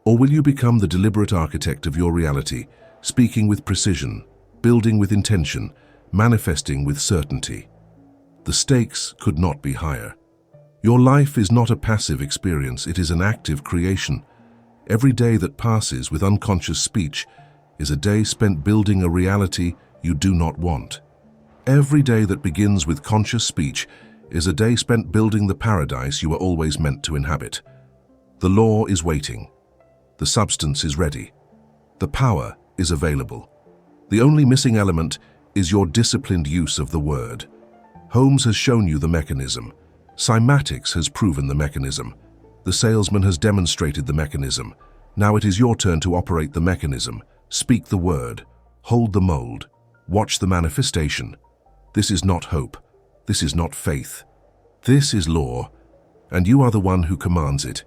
Or will you become the deliberate architect of your reality, speaking with precision, building with intention, manifesting with certainty? The stakes could not be higher. Your life is not a passive experience, it is an active creation. Every day that passes with unconscious speech is a day spent building a reality you do not want. Every day that begins with conscious speech is a day spent building the paradise you were always meant to inhabit. The law is waiting. The substance is ready. The power is available. The only missing element is your disciplined use of the word. Holmes has shown you the mechanism. Cymatics has proven the mechanism. The salesman has demonstrated the mechanism. Now it is your turn to operate the mechanism. Speak the word. Hold the mold. Watch the manifestation. This is not hope. This is not faith. This is law, and you are the one who commands it.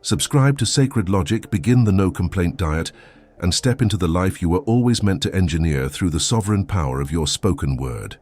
Subscribe to Sacred Logic, begin the no-complaint diet, and step into the life you were always meant to engineer through the sovereign power of your spoken word.